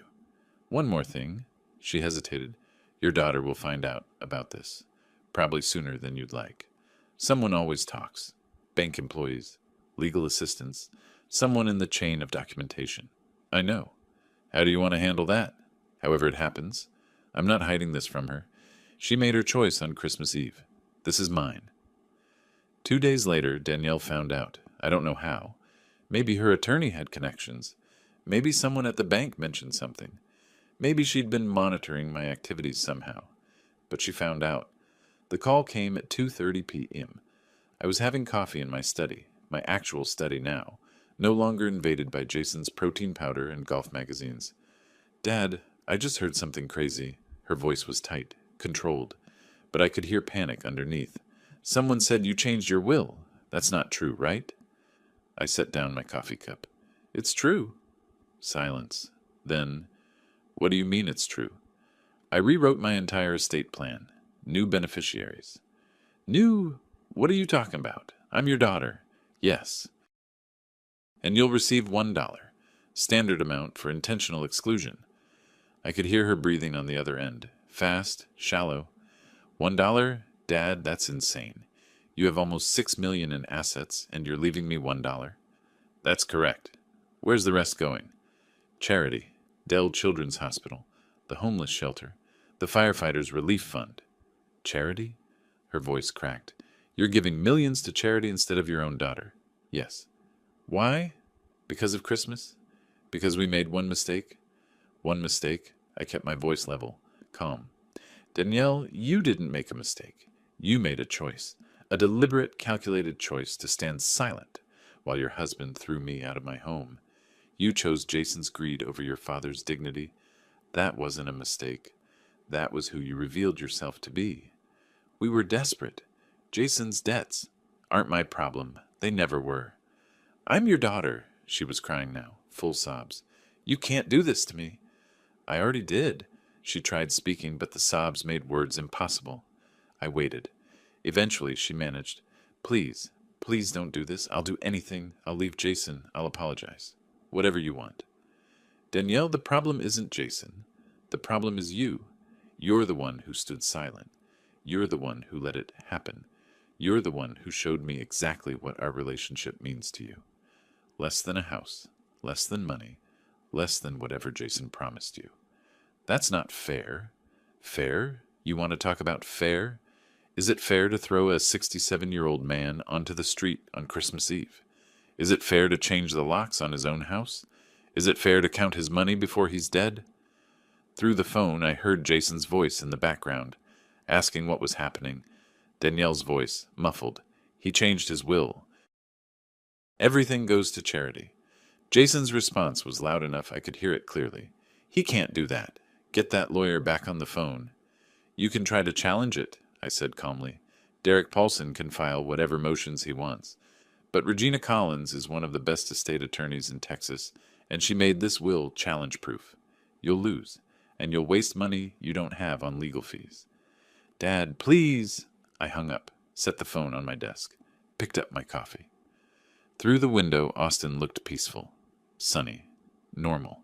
One more thing." She hesitated. "Your daughter will find out about this. Probably sooner than you'd like. Someone always talks. Bank employees. Legal assistance. Someone in the chain of documentation. I know. How do you want to handle that? However it happens, I'm not hiding this from her. She made her choice on Christmas Eve. This is mine. 2 days later, Danielle found out. I don't know how. Maybe her attorney had connections. Maybe someone at the bank mentioned something. Maybe she'd been monitoring my activities somehow. But she found out. The call came at 2:30 p.m. I was having coffee in my study, my actual study now, no longer invaded by Jason's protein powder and golf magazines. Dad, I just heard something crazy. Her voice was tight, controlled, but I could hear panic underneath. Someone said you changed your will. That's not true, right? I set down my coffee cup. It's true. Silence. Then, what do you mean it's true? I rewrote my entire estate plan. New beneficiaries. New? What are you talking about? I'm your daughter. Yes. And you'll receive $1, standard amount for intentional exclusion. I could hear her breathing on the other end, fast, shallow. $1? Dad, that's insane. You have almost $6 million in assets, and you're leaving me $1? That's correct. Where's the rest going? Charity, Dell Children's Hospital, the homeless shelter, the firefighters' relief fund. Charity? Her voice cracked. You're giving millions to charity instead of your own daughter. Yes. Why? Because of Christmas? Because we made one mistake? One mistake? I kept my voice level, calm. Danielle, you didn't make a mistake. You made a choice, a deliberate, calculated choice to stand silent while your husband threw me out of my home. You chose Jason's greed over your father's dignity. That wasn't a mistake. That was who you revealed yourself to be. We were desperate. Jason's debts aren't my problem. They never were. I'm your daughter, she was crying now, full sobs. You can't do this to me. I already did. She tried speaking, but the sobs made words impossible. I waited. Eventually, she managed. Please, please don't do this. I'll do anything. I'll leave Jason. I'll apologize. Whatever you want. Danielle, the problem isn't Jason. The problem is you. You're the one who stood silent. You're the one who let it happen. You're the one who showed me exactly what our relationship means to you. Less than a house. Less than money. Less than whatever Jason promised you. That's not fair. Fair? You want to talk about fair? Is it fair to throw a 67-year-old man onto the street on Christmas Eve? Is it fair to change the locks on his own house? Is it fair to count his money before he's dead? Through the phone, I heard Jason's voice in the background, asking what was happening. Danielle's voice, muffled. He changed his will. Everything goes to charity. Jason's response was loud enough I could hear it clearly. He can't do that. Get that lawyer back on the phone. You can try to challenge it, I said calmly. Derek Paulson can file whatever motions he wants. But Regina Collins is one of the best estate attorneys in Texas, and she made this will challenge-proof. You'll lose, and you'll waste money you don't have on legal fees. Dad, please! I hung up, set the phone on my desk, picked up my coffee. Through the window, Austin looked peaceful, sunny, normal.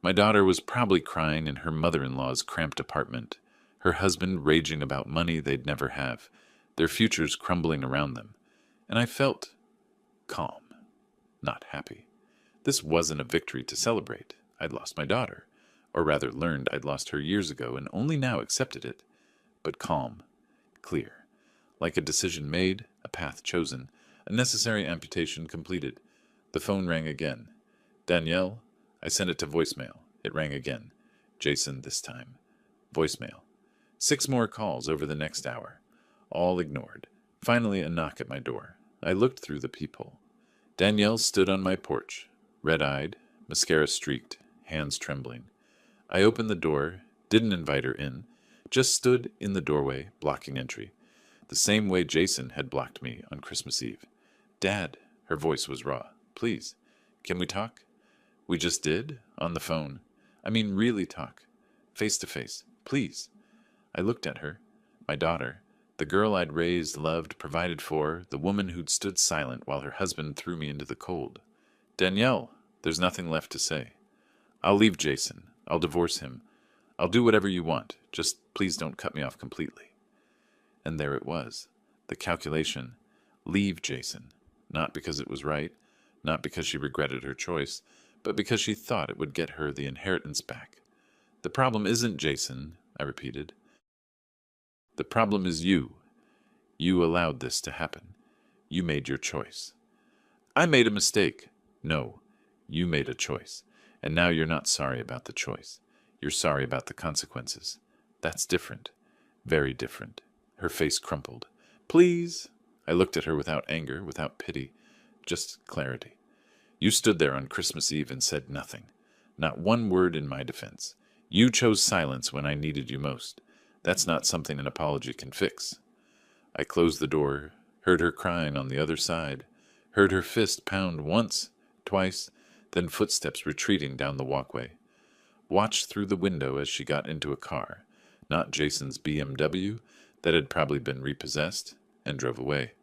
My daughter was probably crying in her mother-in-law's cramped apartment, her husband raging about money they'd never have, their futures crumbling around them. And I felt calm, not happy. This wasn't a victory to celebrate. I'd lost my daughter, or rather learned I'd lost her years ago and only now accepted it. But calm, clear, like a decision made, a path chosen, a necessary amputation completed. The phone rang again. Danielle? I sent it to voicemail. It rang again. Jason this time. Voicemail. 6 more calls over the next hour. All ignored. Finally, a knock at my door. I looked through the peephole. Danielle stood on my porch, red-eyed, mascara streaked, hands trembling. I opened the door, didn't invite her in, just stood in the doorway, blocking entry, the same way Jason had blocked me on Christmas Eve. Dad, her voice was raw. Please, can we talk? We just did? On the phone. I mean, really talk. Face to face. Please. I looked at her. My daughter. The girl I'd raised, loved, provided for. The woman who'd stood silent while her husband threw me into the cold. Danielle, there's nothing left to say. I'll leave Jason. I'll divorce him. I'll do whatever you want. Just please don't cut me off completely. And there it was. The calculation. Leave Jason. Not because it was right, not because she regretted her choice, but because she thought it would get her the inheritance back. The problem isn't Jason, I repeated. The problem is you. You allowed this to happen. You made your choice. I made a mistake. No, you made a choice. And now you're not sorry about the choice. You're sorry about the consequences. That's different. Very different. Her face crumpled. Please? I looked at her without anger, without pity, just clarity. You stood there on Christmas Eve and said nothing. Not one word in my defense. You chose silence when I needed you most. That's not something an apology can fix. I closed the door, heard her crying on the other side, heard her fist pound once, twice, then footsteps retreating down the walkway. Watched through the window as she got into a car, not Jason's BMW, that had probably been repossessed, and drove away.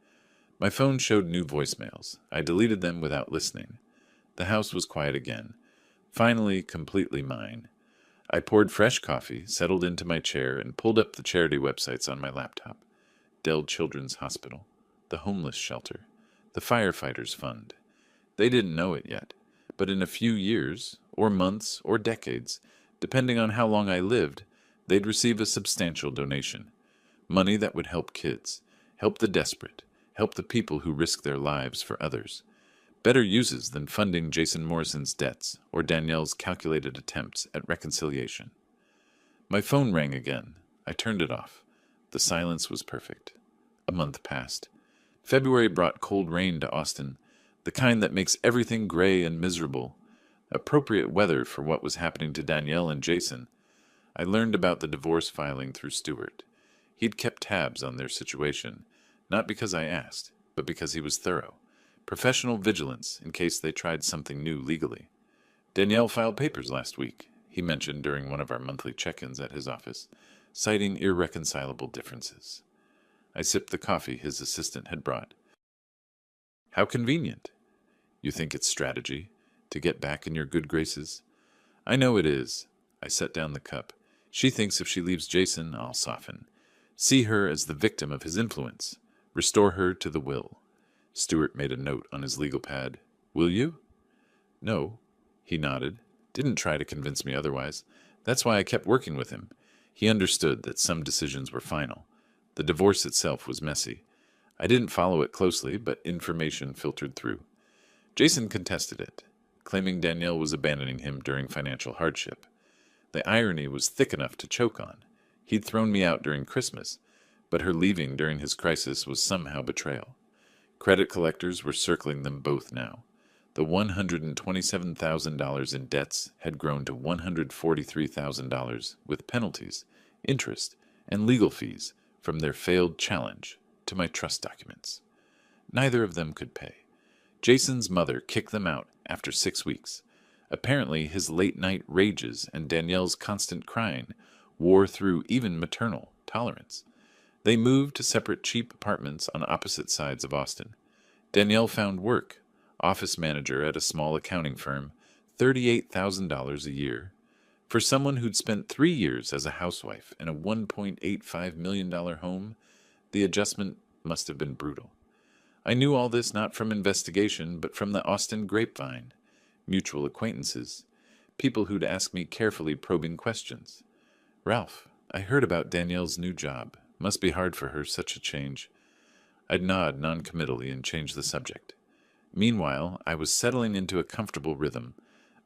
My phone showed new voicemails. I deleted them without listening. The house was quiet again. Finally, completely mine. I poured fresh coffee, settled into my chair, and pulled up the charity websites on my laptop. Dell Children's Hospital, the Homeless Shelter, the Firefighters Fund. They didn't know it yet, but in a few years, or months, or decades, depending on how long I lived, they'd receive a substantial donation. Money that would help kids, help the desperate, help the people who risk their lives for others. Better uses than funding Jason Morrison's debts or Danielle's calculated attempts at reconciliation. My phone rang again. I turned it off. The silence was perfect. A month passed. February brought cold rain to Austin, the kind that makes everything gray and miserable. Appropriate weather for what was happening to Danielle and Jason. I learned about the divorce filing through Stewart. He'd kept tabs on their situation, not because I asked, but because he was thorough. Professional vigilance in case they tried something new legally. Danielle filed papers last week, he mentioned during one of our monthly check-ins at his office, citing irreconcilable differences. I sipped the coffee his assistant had brought. How convenient. You think it's strategy, to get back in your good graces? I know it is. I set down the cup. She thinks if she leaves Jason, I'll soften. See her as the victim of his influence. Restore her to the will. Stewart made a note on his legal pad. Will you? No. He nodded. Didn't try to convince me otherwise. That's why I kept working with him. He understood that some decisions were final. The divorce itself was messy. I didn't follow it closely, but information filtered through. Jason contested it, claiming Danielle was abandoning him during financial hardship. The irony was thick enough to choke on. He'd thrown me out during Christmas, but her leaving during his crisis was somehow betrayal. Credit collectors were circling them both now. The $127,000 in debts had grown to $143,000 with penalties, interest, and legal fees from their failed challenge to my trust documents. Neither of them could pay. Jason's mother kicked them out after 6 weeks. Apparently, his late-night rages and Danielle's constant crying wore through even maternal tolerance. They moved to separate cheap apartments on opposite sides of Austin. Danielle found work, office manager at a small accounting firm, $38,000 a year. For someone who'd spent 3 years as a housewife in a $1.85 million home, the adjustment must have been brutal. I knew all this not from investigation, but from the Austin grapevine, mutual acquaintances, people who'd ask me carefully probing questions. Ralph, I heard about Danielle's new job. Must be hard for her, such a change. I'd nod noncommittally and change the subject. Meanwhile, I was settling into a comfortable rhythm,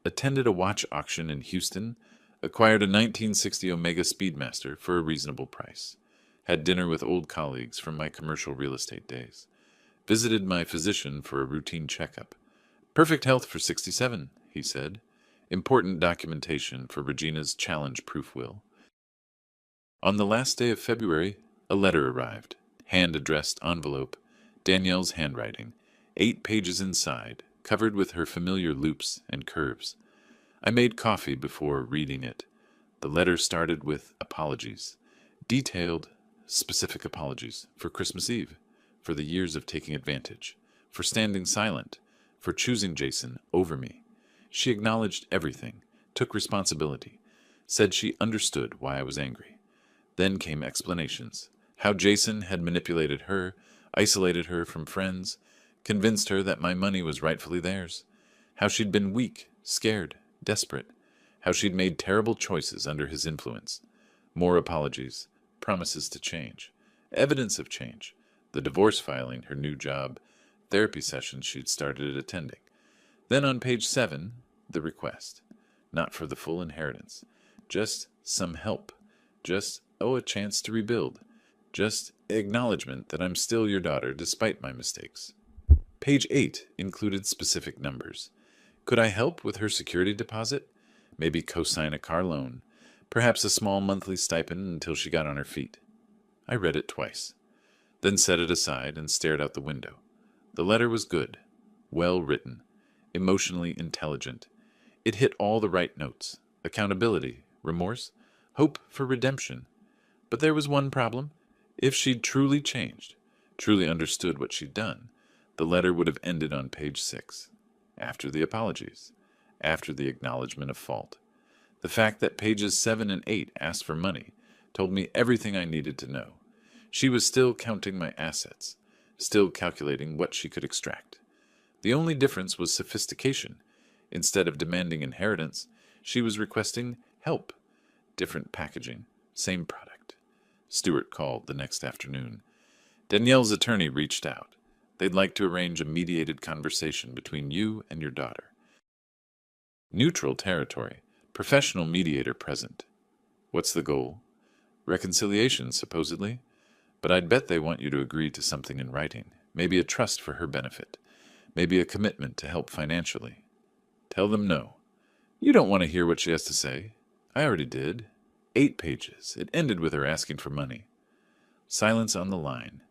attended a watch auction in Houston, acquired a 1960 Omega Speedmaster for a reasonable price, had dinner with old colleagues from my commercial real estate days, visited my physician for a routine checkup. Perfect health for 67, he said. Important documentation for Regina's challenge-proof will. On the last day of February, a letter arrived, hand-addressed envelope, Danielle's handwriting, 8 pages inside, covered with her familiar loops and curves. I made coffee before reading it. The letter started with apologies, detailed, specific apologies for Christmas Eve, for the years of taking advantage, for standing silent, for choosing Jason over me. She acknowledged everything, took responsibility, said she understood why I was angry. Then came explanations, how Jason had manipulated her, isolated her from friends, Convinced her that my money was rightfully theirs. How she'd been weak, scared, desperate. How she'd made terrible choices under his influence. More apologies, promises to change, evidence of change, the divorce filing, her new job, therapy sessions she'd started attending. Then on page 7, the request. Not for the full inheritance. Just some help. Just, a chance to rebuild. Just acknowledgement that I'm still your daughter despite my mistakes. Page 8 included specific numbers. Could I help with her security deposit? Maybe co-sign a car loan. Perhaps a small monthly stipend until she got on her feet. I read it twice, then set it aside and stared out the window. The letter was good, well written, emotionally intelligent. It hit all the right notes: accountability, remorse, hope for redemption. But there was one problem. If she'd truly changed, truly understood what she'd done, the letter would have ended on page 6, after the apologies, after the acknowledgement of fault. The fact that pages 7 and 8 asked for money told me everything I needed to know. She was still counting my assets, still calculating what she could extract. The only difference was sophistication. Instead of demanding inheritance, she was requesting help. Different packaging, same product. Stewart called the next afternoon. Danielle's attorney reached out. They'd like to arrange a mediated conversation between you and your daughter. Neutral territory. Professional mediator present. What's the goal? Reconciliation, supposedly. But I'd bet they want you to agree to something in writing. Maybe a trust for her benefit. Maybe a commitment to help financially. Tell them no. You don't want to hear what she has to say. I already did. 8 pages. It ended with her asking for money. Silence on the line.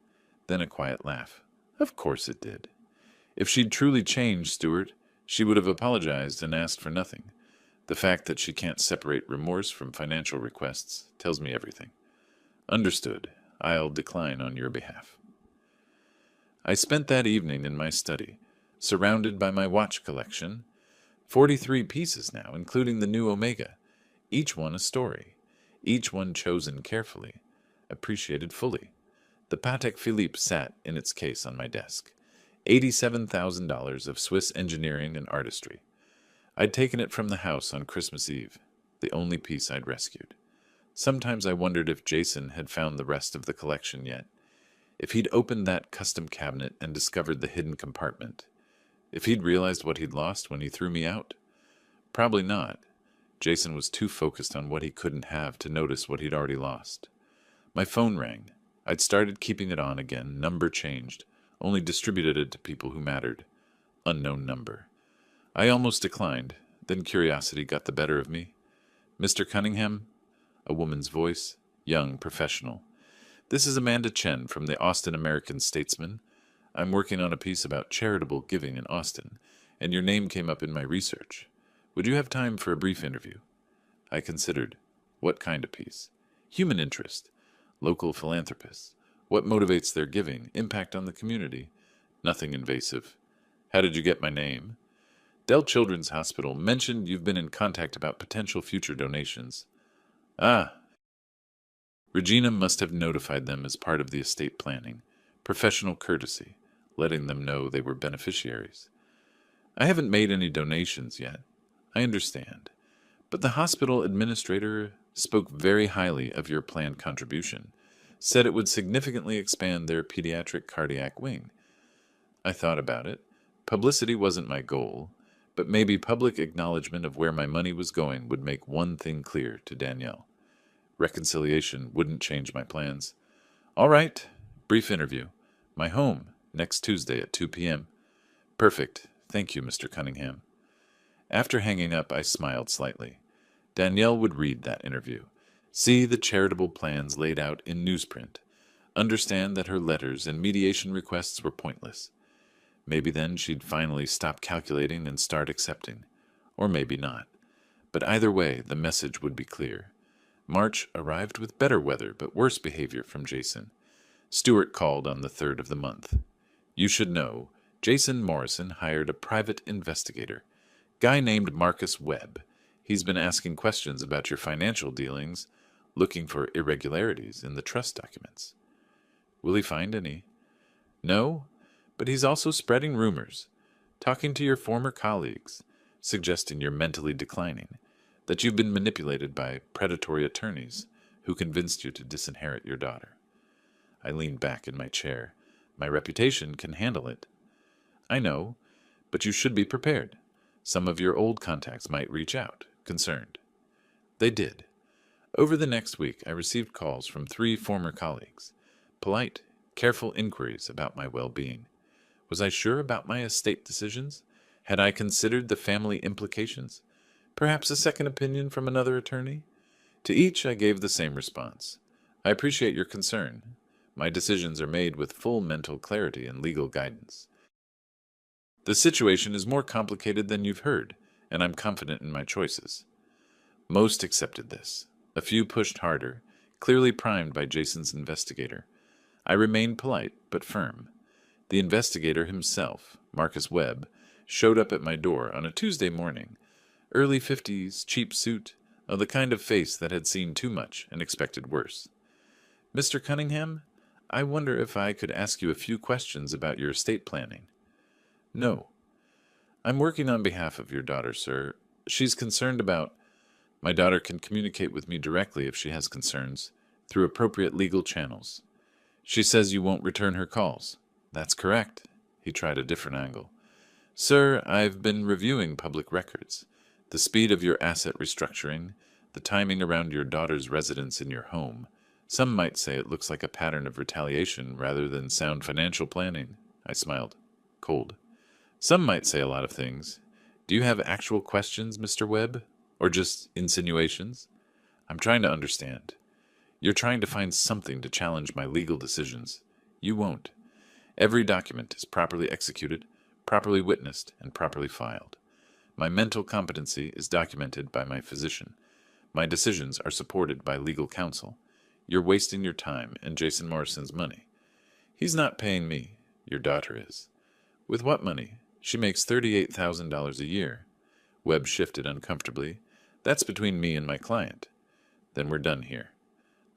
Then a quiet laugh. Of course it did. If she'd truly changed, Stewart, she would have apologized and asked for nothing. The fact that she can't separate remorse from financial requests tells me everything. Understood. I'll decline on your behalf. I spent that evening in my study, surrounded by my watch collection. 43 pieces now, including the new Omega. Each one a story. Each one chosen carefully, appreciated fully. The Patek Philippe sat in its case on my desk. $87,000 of Swiss engineering and artistry. I'd taken it from the house on Christmas Eve, the only piece I'd rescued. Sometimes I wondered if Jason had found the rest of the collection yet. If he'd opened that custom cabinet and discovered the hidden compartment. If he'd realized what he'd lost when he threw me out. Probably not. Jason was too focused on what he couldn't have to notice what he'd already lost. My phone rang. I'd started keeping it on again, number changed, only distributed it to people who mattered. Unknown number. I almost declined, then curiosity got the better of me. Mr. Cunningham? A woman's voice, young, professional. This is Amanda Chen from the Austin American-Statesman. I'm working on a piece about charitable giving in Austin, and your name came up in my research. Would you have time for a brief interview? I considered. What kind of piece? Human interest. Local philanthropists. What motivates their giving? Impact on the community? Nothing invasive. How did you get my name? Dell Children's Hospital mentioned you've been in contact about potential future donations. Ah. Regina must have notified them as part of the estate planning. Professional courtesy, letting them know they were beneficiaries. I haven't made any donations yet. I understand. But the hospital administrator spoke very highly of your planned contribution, said it would significantly expand their pediatric cardiac wing. I thought about it. Publicity wasn't my goal, but maybe public acknowledgement of where my money was going would make one thing clear to Danielle. Reconciliation wouldn't change my plans. All right, brief interview. My home, next Tuesday at 2 p.m. Perfect. Thank you, Mr. Cunningham. After hanging up, I smiled slightly. Danielle would read that interview, see the charitable plans laid out in newsprint, understand that her letters and mediation requests were pointless. Maybe then she'd finally stop calculating and start accepting. Or maybe not. But either way, the message would be clear. March arrived with better weather, but worse behavior from Jason. Stewart called on the 3rd of the month. You should know, Jason Morrison hired a private investigator, guy named Marcus Webb. He's been asking questions about your financial dealings, looking for irregularities in the trust documents. Will he find any? No, But he's also spreading rumors, talking to your former colleagues, suggesting you're mentally declining, that you've been manipulated by predatory attorneys who convinced you to disinherit your daughter. I leaned back in my chair. My reputation can handle it. I know, but you should be prepared. Some of your old contacts might reach out, concerned. They did. Over the next week, I received calls from 3 former colleagues. Polite, careful inquiries about my well-being. Was I sure about my estate decisions? Had I considered the family implications? Perhaps a second opinion from another attorney? To each I gave the same response. I appreciate your concern. My decisions are made with full mental clarity and legal guidance. The situation is more complicated than you've heard, and I'm confident in my choices. Most accepted this. A few pushed harder, clearly primed by Jason's investigator. I remained polite, but firm. The investigator himself, Marcus Webb, showed up at my door on a Tuesday morning. Early 50s, cheap suit, of the kind of face that had seen too much and expected worse. Mr. Cunningham, I wonder if I could ask you a few questions about your estate planning. No. I'm working on behalf of your daughter, sir. She's concerned about... My daughter can communicate with me directly if she has concerns, through appropriate legal channels. She says you won't return her calls. That's correct. He tried a different angle. Sir, I've been reviewing public records. The speed of your asset restructuring, the timing around your daughter's residence in your home. Some might say it looks like a pattern of retaliation rather than sound financial planning. I smiled. Cold. Some might say a lot of things. Do you have actual questions, Mr. Webb? Or just insinuations? I'm trying to understand. You're trying to find something to challenge my legal decisions. You won't. Every document is properly executed, properly witnessed, and properly filed. My mental competency is documented by my physician. My decisions are supported by legal counsel. You're wasting your time and Jason Morrison's money. He's not paying me. Your daughter is. With what money? She makes $38,000 a year. Webb shifted uncomfortably. That's between me and my client. Then we're done here.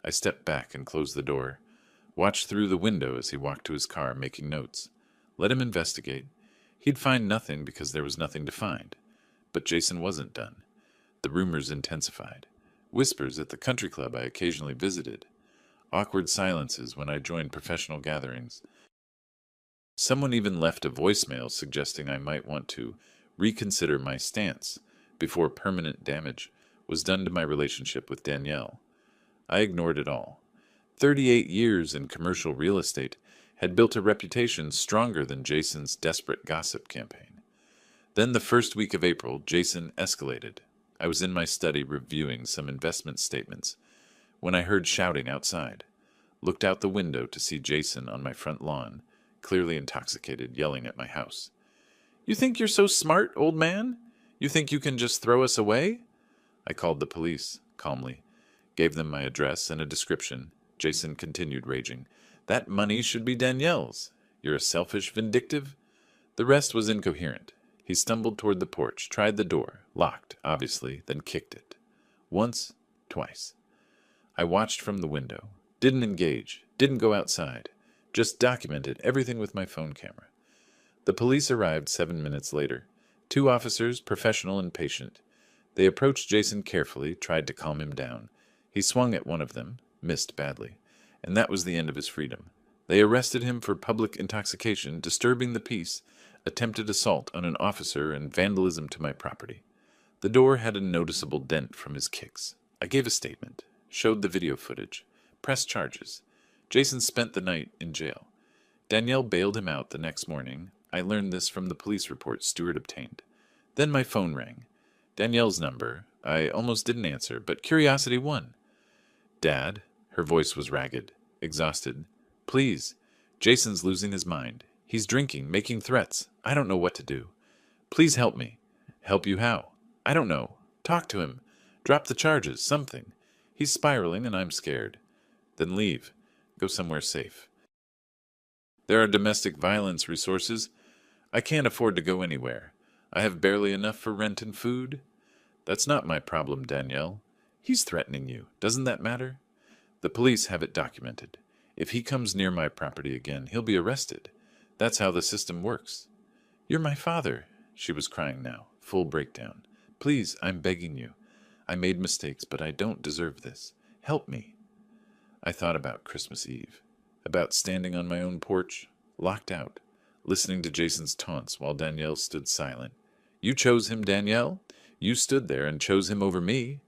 I stepped back and closed the door. Watched through the window as he walked to his car, making notes. Let him investigate. He'd find nothing because there was nothing to find. But Jason wasn't done. The rumors intensified. Whispers at the country club I occasionally visited. Awkward silences when I joined professional gatherings. Someone even left a voicemail suggesting I might want to reconsider my stance before permanent damage was done to my relationship with Danielle. I ignored it all. 38 years in commercial real estate had built a reputation stronger than Jason's desperate gossip campaign. Then the first week of April, Jason escalated. I was in my study reviewing some investment statements when I heard shouting outside. Looked out the window to see Jason on my front lawn, clearly intoxicated, yelling at my house. You think you're so smart, old man? You think you can just throw us away? I called the police, calmly. Gave them my address and a description. Jason continued raging. That money should be Danielle's. You're a selfish, vindictive... The rest was incoherent. He stumbled toward the porch, tried the door, locked, obviously, then kicked it. Once, twice. I watched from the window. Didn't engage, didn't go outside. Just documented everything with my phone camera. The police arrived 7 minutes later. 2 officers, professional and patient. They approached Jason carefully, tried to calm him down. He swung at one of them, missed badly, and that was the end of his freedom. They arrested him for public intoxication, disturbing the peace, attempted assault on an officer, and vandalism to my property. The door had a noticeable dent from his kicks. I gave a statement, showed the video footage, pressed charges. Jason spent the night in jail. Danielle bailed him out the next morning. I learned this from the police report Stewart obtained. Then my phone rang. Danielle's number. I almost didn't answer, but curiosity won. Dad, her voice was ragged, exhausted. Please, Jason's losing his mind. He's drinking, making threats. I don't know what to do. Please help me. Help you how? I don't know. Talk to him. Drop the charges, something. He's spiraling and I'm scared. Then leave. Go somewhere safe. There are domestic violence resources. I can't afford to go anywhere. I have barely enough for rent and food. That's not my problem, Danielle. He's threatening you. Doesn't that matter? The police have it documented. If he comes near my property again, he'll be arrested. That's how the system works. You're my father. She was crying now, full breakdown. Please, I'm begging you. I made mistakes, but I don't deserve this. Help me. I thought about Christmas Eve, about standing on my own porch, locked out, listening to Jason's taunts while Danielle stood silent. You chose him, Danielle. You stood there and chose him over me.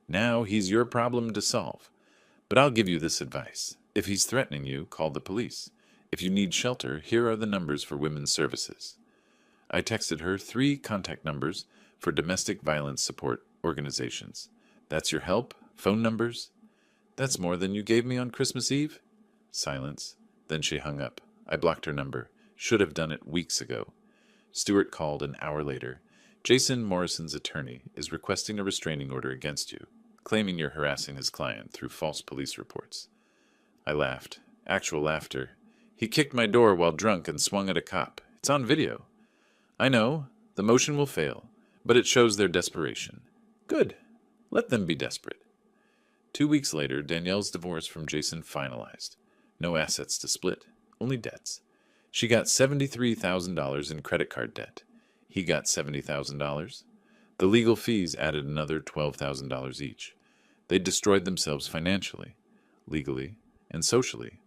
Now he's your problem to solve. But I'll give you this advice. If he's threatening you, call the police. If you need shelter, here are the numbers for women's services. I texted her 3 contact numbers for domestic violence support organizations. That's your help? Phone numbers? That's more than you gave me on Christmas Eve? Silence. Then she hung up. I blocked her number. Should have done it weeks ago. Stewart called an hour later. Jason Morrison's attorney is requesting a restraining order against you, claiming you're harassing his client through false police reports. I laughed. Actual laughter. He kicked my door while drunk and swung at a cop. It's on video. I know. The motion will fail, but it shows their desperation. Good. Let them be desperate. 2 weeks later, Danielle's divorce from Jason finalized. No assets to split, only debts. She got $73,000 in credit card debt. He got $70,000. The legal fees added another $12,000 each. They destroyed themselves financially, legally, and socially,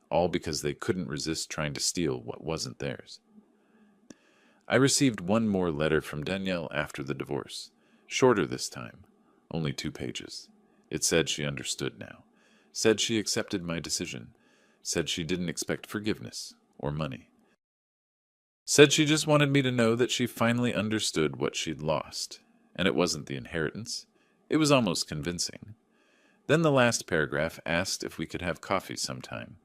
all because they couldn't resist trying to steal what wasn't theirs. I received one more letter from Danielle after the divorce, shorter this time, only 2 pages. It said she understood now, said she accepted my decision, said she didn't expect forgiveness or money. Said she just wanted me to know that she finally understood what she'd lost, and it wasn't the inheritance. It was almost convincing. Then the last paragraph asked if we could have coffee sometime.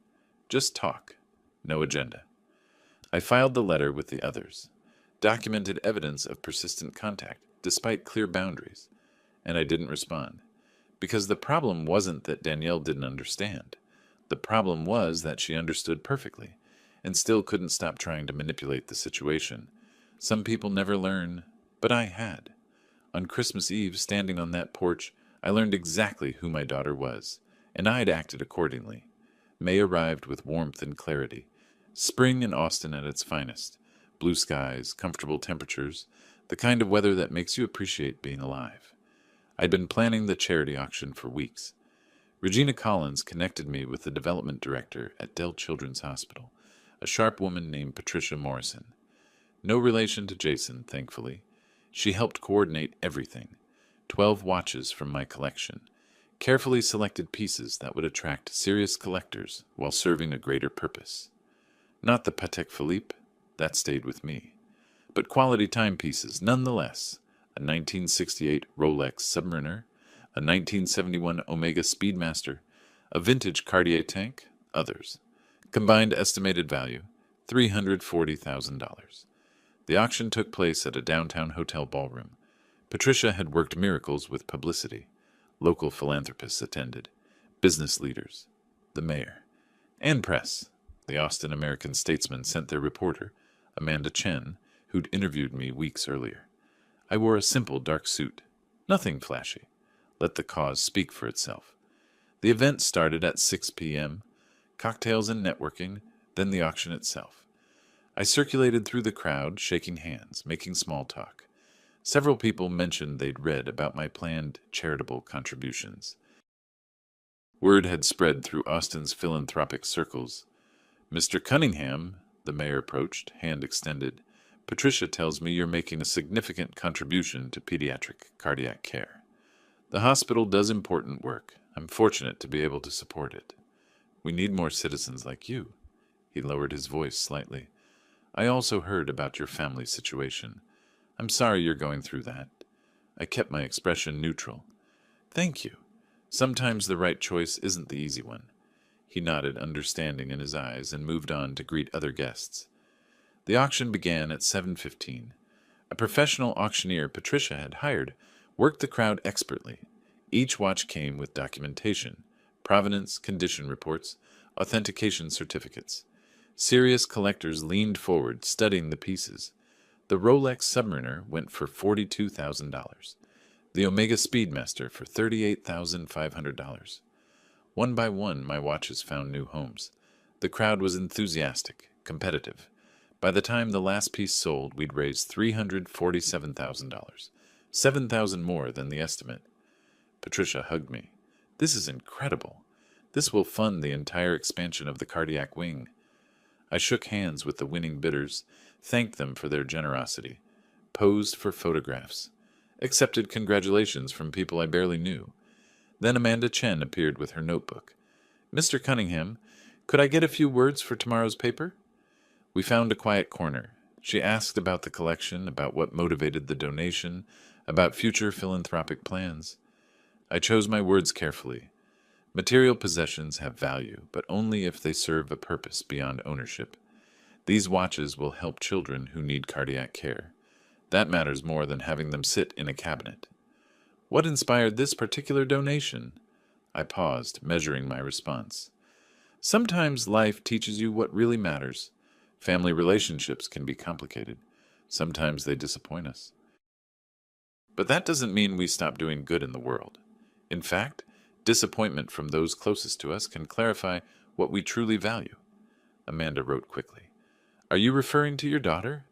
Just talk, no agenda. I filed the letter with the others, documented evidence of persistent contact despite clear boundaries, and I didn't respond. Because the problem wasn't that Danielle didn't understand. The problem was that she understood perfectly, and still couldn't stop trying to manipulate the situation. Some people never learn, but I had. On Christmas Eve, standing on that porch, I learned exactly who my daughter was, and I'd acted accordingly. May arrived with warmth and clarity. Spring in Austin at its finest. Blue skies, comfortable temperatures, the kind of weather that makes you appreciate being alive. I'd been planning the charity auction for weeks. Regina Collins connected me with the development director at Dell Children's Hospital, a sharp woman named Patricia Morrison. No relation to Jason, thankfully. She helped coordinate everything. 12 watches from my collection, carefully selected pieces that would attract serious collectors while serving a greater purpose. Not the Patek Philippe, that stayed with me, but quality timepieces nonetheless. A 1968 Rolex Submariner, a 1971 Omega Speedmaster, a vintage Cartier tank, others. Combined estimated value, $340,000. The auction took place at a downtown hotel ballroom. Patricia had worked miracles with publicity. Local philanthropists attended, business leaders, the mayor, and press. The Austin American Statesman sent their reporter, Amanda Chen, who'd interviewed me weeks earlier. I wore a simple dark suit. Nothing flashy. Let the cause speak for itself. The event started at 6 p.m., cocktails and networking, then the auction itself. I circulated through the crowd, shaking hands, making small talk. Several people mentioned they'd read about my planned charitable contributions. Word had spread through Austin's philanthropic circles. Mr. Cunningham, the mayor approached, hand extended. Patricia tells me you're making a significant contribution to pediatric cardiac care. The hospital does important work. I'm fortunate to be able to support it. We need more citizens like you. He lowered his voice slightly. I also heard about your family situation. I'm sorry you're going through that. I kept my expression neutral. Thank you. Sometimes the right choice isn't the easy one. He nodded, understanding in his eyes, and moved on to greet other guests. The auction began at 7:15. A professional auctioneer Patricia had hired worked the crowd expertly. Each watch came with documentation, provenance, condition reports, authentication certificates. Serious collectors leaned forward, studying the pieces. The Rolex Submariner went for $42,000. The Omega Speedmaster for $38,500. One by one, my watches found new homes. The crowd was enthusiastic, competitive. By the time the last piece sold, we'd raised $347,000, 7,000 more than the estimate. Patricia hugged me. This is incredible. This will fund the entire expansion of the cardiac wing. I shook hands with the winning bidders, thanked them for their generosity, posed for photographs, accepted congratulations from people I barely knew. Then Amanda Chen appeared with her notebook. "Mr. Cunningham, could I get a few words for tomorrow's paper?" We found a quiet corner. She asked about the collection, about what motivated the donation, about future philanthropic plans. I chose my words carefully. Material possessions have value, but only if they serve a purpose beyond ownership. These watches will help children who need cardiac care. That matters more than having them sit in a cabinet. What inspired this particular donation? I paused, measuring my response. Sometimes life teaches you what really matters. Family relationships can be complicated. Sometimes they disappoint us. But that doesn't mean we stop doing good in the world. In fact, disappointment from those closest to us can clarify what we truly value. Amanda wrote quickly. Are you referring to your daughter?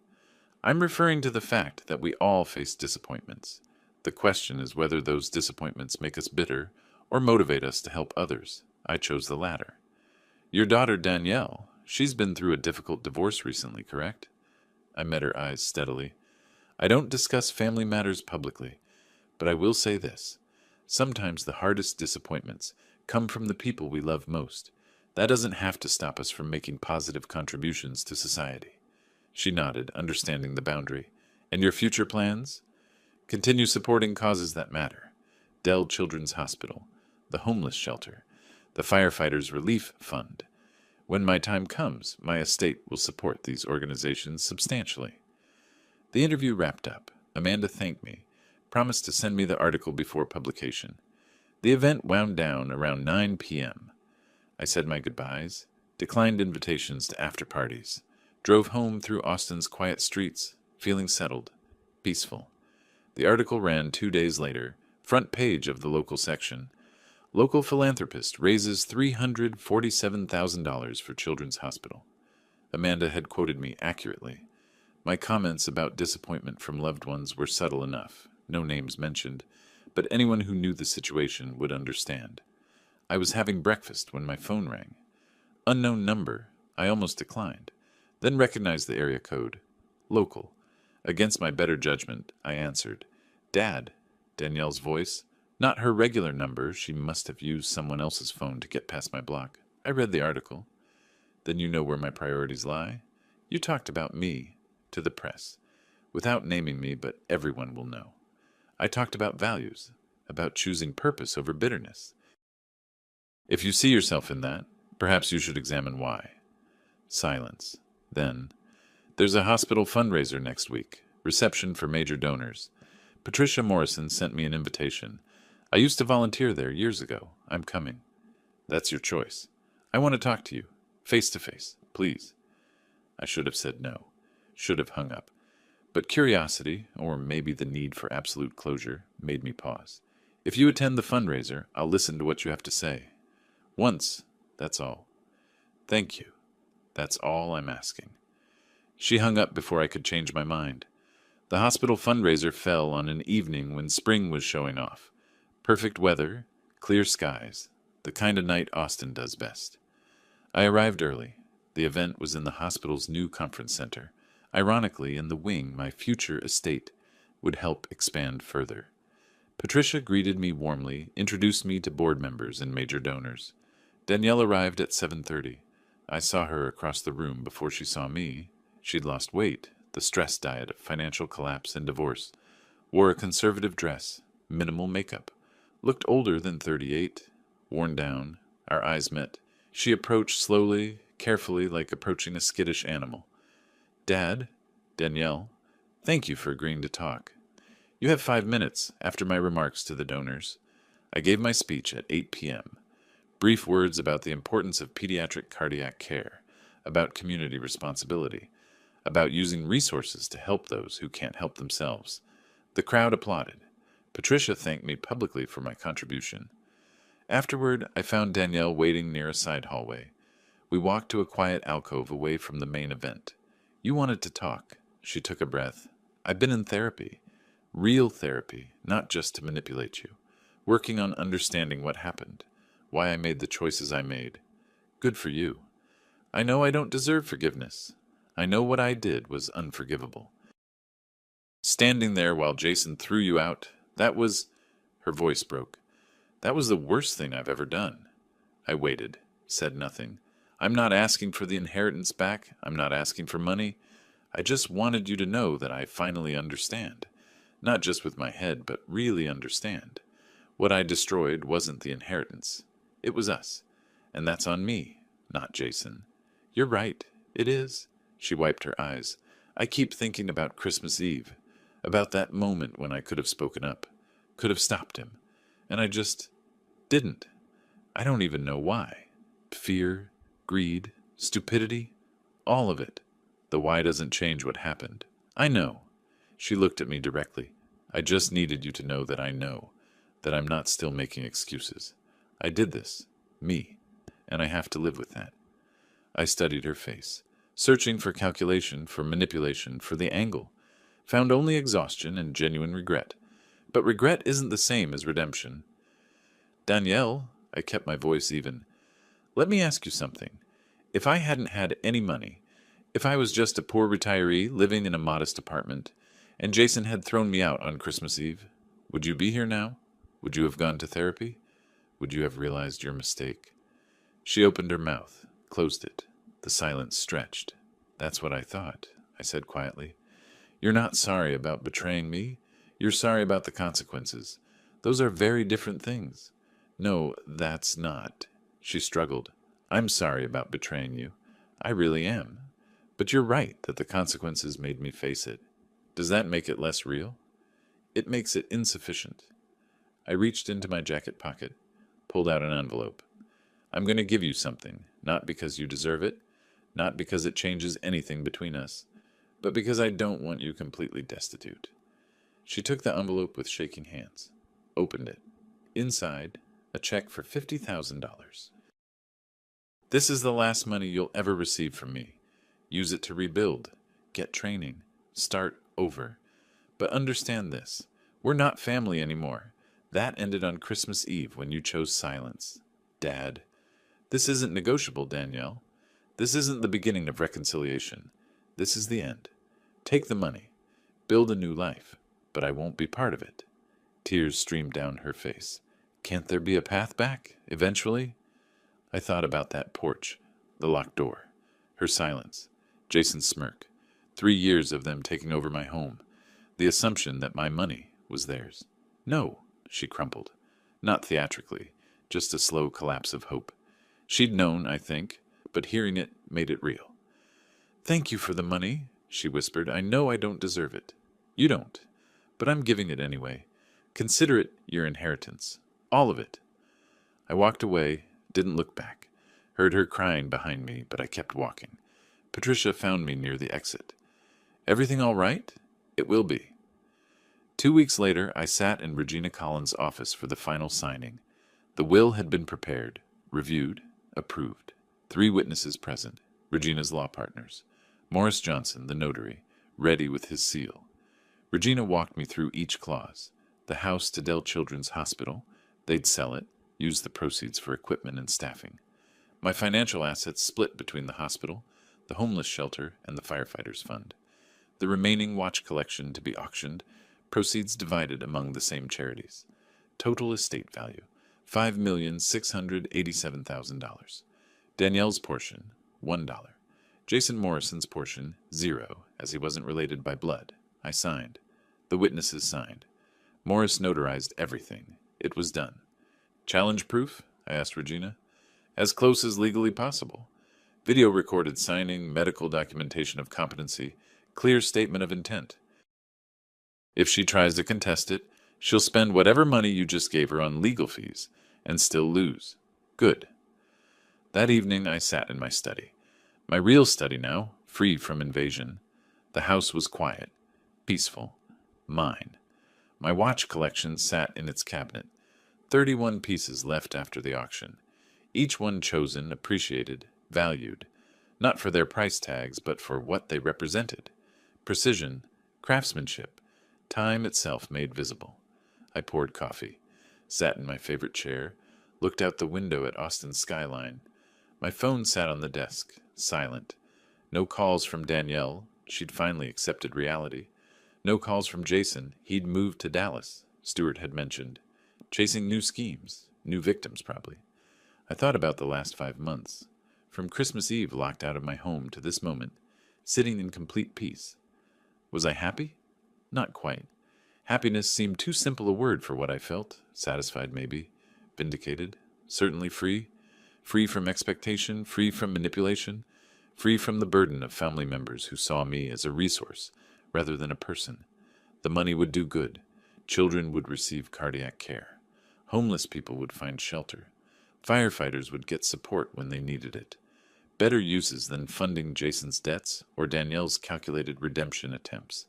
I'm referring to the fact that we all face disappointments. The question is whether those disappointments make us bitter or motivate us to help others. I chose the latter. Your daughter Danielle, she's been through a difficult divorce recently, correct? I met her eyes steadily. I don't discuss family matters publicly, but I will say this. Sometimes the hardest disappointments come from the people we love most. That doesn't have to stop us from making positive contributions to society. She nodded, understanding the boundary. And your future plans? Continue supporting causes that matter. Dell Children's Hospital, the homeless shelter, the Firefighters Relief Fund. When my time comes, my estate will support these organizations substantially. The interview wrapped up. Amanda thanked me, promised to send me the article before publication. The event wound down around 9 p.m. I said my goodbyes, declined invitations to after-parties, drove home through Austin's quiet streets, feeling settled, peaceful. The article ran 2 days later, front page of the local section. Local philanthropist raises $347,000 for Children's Hospital. Amanda had quoted me accurately. My comments about disappointment from loved ones were subtle enough, no names mentioned, but anyone who knew the situation would understand. I was having breakfast when my phone rang. Unknown number. I almost declined, then recognized the area code. Local. Against my better judgment, I answered. Dad. Danielle's voice. Not her regular number. She must have used someone else's phone to get past my block. I read the article. Then you know where my priorities lie. You talked about me, to the press, without naming me, but everyone will know. I talked about values, about choosing purpose over bitterness. If you see yourself in that, perhaps you should examine why. Silence. Then, there's a hospital fundraiser next week, reception for major donors. Patricia Morrison sent me an invitation. I used to volunteer there years ago. I'm coming. That's your choice. I want to talk to you, face to face, please. I should have said no, should have hung up. But curiosity, or maybe the need for absolute closure, made me pause. If you attend the fundraiser, I'll listen to what you have to say. Once, that's all. Thank you. That's all I'm asking. She hung up before I could change my mind. The hospital fundraiser fell on an evening when spring was showing off. Perfect weather, clear skies, the kind of night Austin does best. I arrived early. The event was in the hospital's new conference center. Ironically, in the wing my future estate would help expand further. Patricia greeted me warmly, introduced me to board members and major donors. Danielle arrived at 7:30. I saw her across the room before she saw me. She'd lost weight, the stress diet of financial collapse and divorce, wore a conservative dress, minimal makeup, looked older than 38, worn down. Our eyes met. She approached slowly, carefully, like approaching a skittish animal. Dad, Danielle, thank you for agreeing to talk. You have 5 minutes after my remarks to the donors. I gave my speech at 8 p.m. Brief words about the importance of pediatric cardiac care, about community responsibility, about using resources to help those who can't help themselves. The crowd applauded. Patricia thanked me publicly for my contribution. Afterward, I found Danielle waiting near a side hallway. We walked to a quiet alcove away from the main event. You wanted to talk. She took a breath. I've been in therapy. Real therapy, not just to manipulate you. Working on understanding what happened. Why I made the choices I made. Good for you. I know I don't deserve forgiveness. I know what I did was unforgivable. Standing there while Jason threw you out, that was... Her voice broke. That was the worst thing I've ever done. I waited, said nothing. I'm not asking for the inheritance back. I'm not asking for money. I just wanted you to know that I finally understand. Not just with my head, but really understand. What I destroyed wasn't the inheritance. It was us. And that's on me, not Jason. You're right. It is. She wiped her eyes. I keep thinking about Christmas Eve. About that moment when I could have spoken up. Could have stopped him. And I just didn't. I don't even know why. Fear, greed, stupidity, all of it. The why doesn't change what happened. I know. She looked at me directly. I just needed you to know that I know. That I'm not still making excuses. I did this. Me. And I have to live with that. I studied her face, searching for calculation, for manipulation, for the angle. Found only exhaustion and genuine regret. But regret isn't the same as redemption. Danielle, I kept my voice even. Let me ask you something. If I hadn't had any money, if I was just a poor retiree living in a modest apartment, and Jason had thrown me out on Christmas Eve, would you be here now? Would you have gone to therapy? Would you have realized your mistake? She opened her mouth, closed it. The silence stretched. That's what I thought, I said quietly. You're not sorry about betraying me. You're sorry about the consequences. Those are very different things. No, that's not. She struggled. I'm sorry about betraying you. I really am. But you're right that the consequences made me face it. Does that make it less real? It makes it insufficient. I reached into my jacket pocket, pulled out an envelope. I'm going to give you something, not because you deserve it, not because it changes anything between us, but because I don't want you completely destitute. She took the envelope with shaking hands, opened it. Inside, a check for $50,000. This is the last money you'll ever receive from me. Use it to rebuild, get training, start over. But understand this, we're not family anymore. That ended on Christmas Eve when you chose silence. Dad, this isn't negotiable, Danielle. This isn't the beginning of reconciliation. This is the end. Take the money. Build a new life. But I won't be part of it. Tears streamed down her face. Can't there be a path back, eventually? I thought about that porch, the locked door, her silence, Jason's smirk, 3 years of them taking over my home, the assumption that my money was theirs. No, she crumpled. Not theatrically, just a slow collapse of hope. She'd known, I think, but hearing it made it real. Thank you for the money, she whispered. I know I don't deserve it. You don't. But I'm giving it anyway. Consider it your inheritance. All of it. I walked away, didn't look back. Heard her crying behind me, but I kept walking. Patricia found me near the exit. Everything all right? It will be. 2 weeks later, I sat in Regina Collins' office for the final signing. The will had been prepared, reviewed, approved. 3 witnesses present, Regina's law partners. Morris Johnson, the notary, ready with his seal. Regina walked me through each clause. The house to Dell Children's Hospital. They'd sell it, use the proceeds for equipment and staffing. My financial assets split between the hospital, the homeless shelter, and the firefighters' fund. The remaining watch collection to be auctioned, proceeds divided among the same charities. Total estate value, $5,687,000. Danielle's portion, $1. Jason Morrison's portion, 0, as he wasn't related by blood. I signed. The witnesses signed. Morris notarized everything. It was done. Challenge proof? I asked Regina. As close as legally possible. Video recorded signing, medical documentation of competency, clear statement of intent. If she tries to contest it, she'll spend whatever money you just gave her on legal fees and still lose. Good. That evening I sat in my study. My real study now, free from invasion. The house was quiet, peaceful, mine. My watch collection sat in its cabinet, 31 pieces left after the auction, each one chosen, appreciated, valued. Not for their price tags, but for what they represented. Precision, craftsmanship, time itself made visible. I poured coffee, sat in my favorite chair, looked out the window at Austin's skyline. My phone sat on the desk, silent. No calls from Danielle. She'd finally accepted reality. No calls from Jason. He'd moved to Dallas, Stewart had mentioned. Chasing new schemes, new victims probably. I thought about the last 5 months. From Christmas Eve locked out of my home to this moment, sitting in complete peace. Was I happy? Not quite. Happiness seemed too simple a word for what I felt. Satisfied, maybe. Vindicated. Certainly free. Free from expectation, free from manipulation, free from the burden of family members who saw me as a resource rather than a person. The money would do good. Children would receive cardiac care. Homeless people would find shelter. Firefighters would get support when they needed it. Better uses than funding Jason's debts or Danielle's calculated redemption attempts.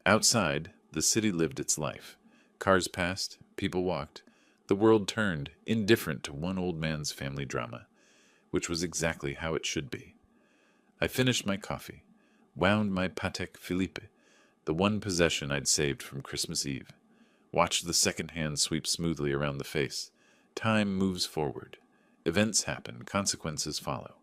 Outside, the city lived its life. Cars passed, people walked. The world turned, indifferent to one old man's family drama, which was exactly how it should be. I finished my coffee, wound my Patek Philippe, the one possession I'd saved from Christmas Eve, watched the second hand sweep smoothly around the face. Time moves forward. Events happen, consequences follow.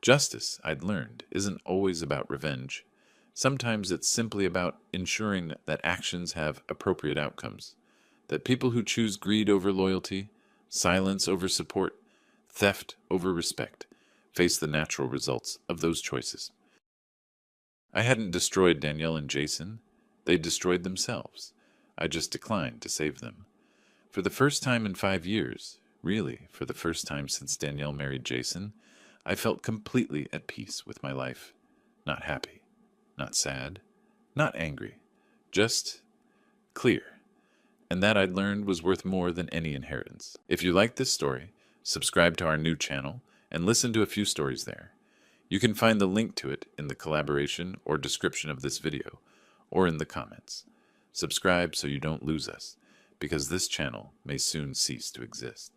Justice, I'd learned, isn't always about revenge. Sometimes it's simply about ensuring that actions have appropriate outcomes. That people who choose greed over loyalty, silence over support, theft over respect, face the natural results of those choices. I hadn't destroyed Danielle and Jason. They destroyed themselves. I just declined to save them. For the first time in 5 years, really, for the first time since Danielle married Jason, I felt completely at peace with my life. Not happy, not sad, not angry, just clear. And that I'd learned was worth more than any inheritance. If you like this story, subscribe to our new channel and listen to a few stories there. You can find the link to it in the collaboration or description of this video, or in the comments. Subscribe so you don't lose us, because this channel may soon cease to exist.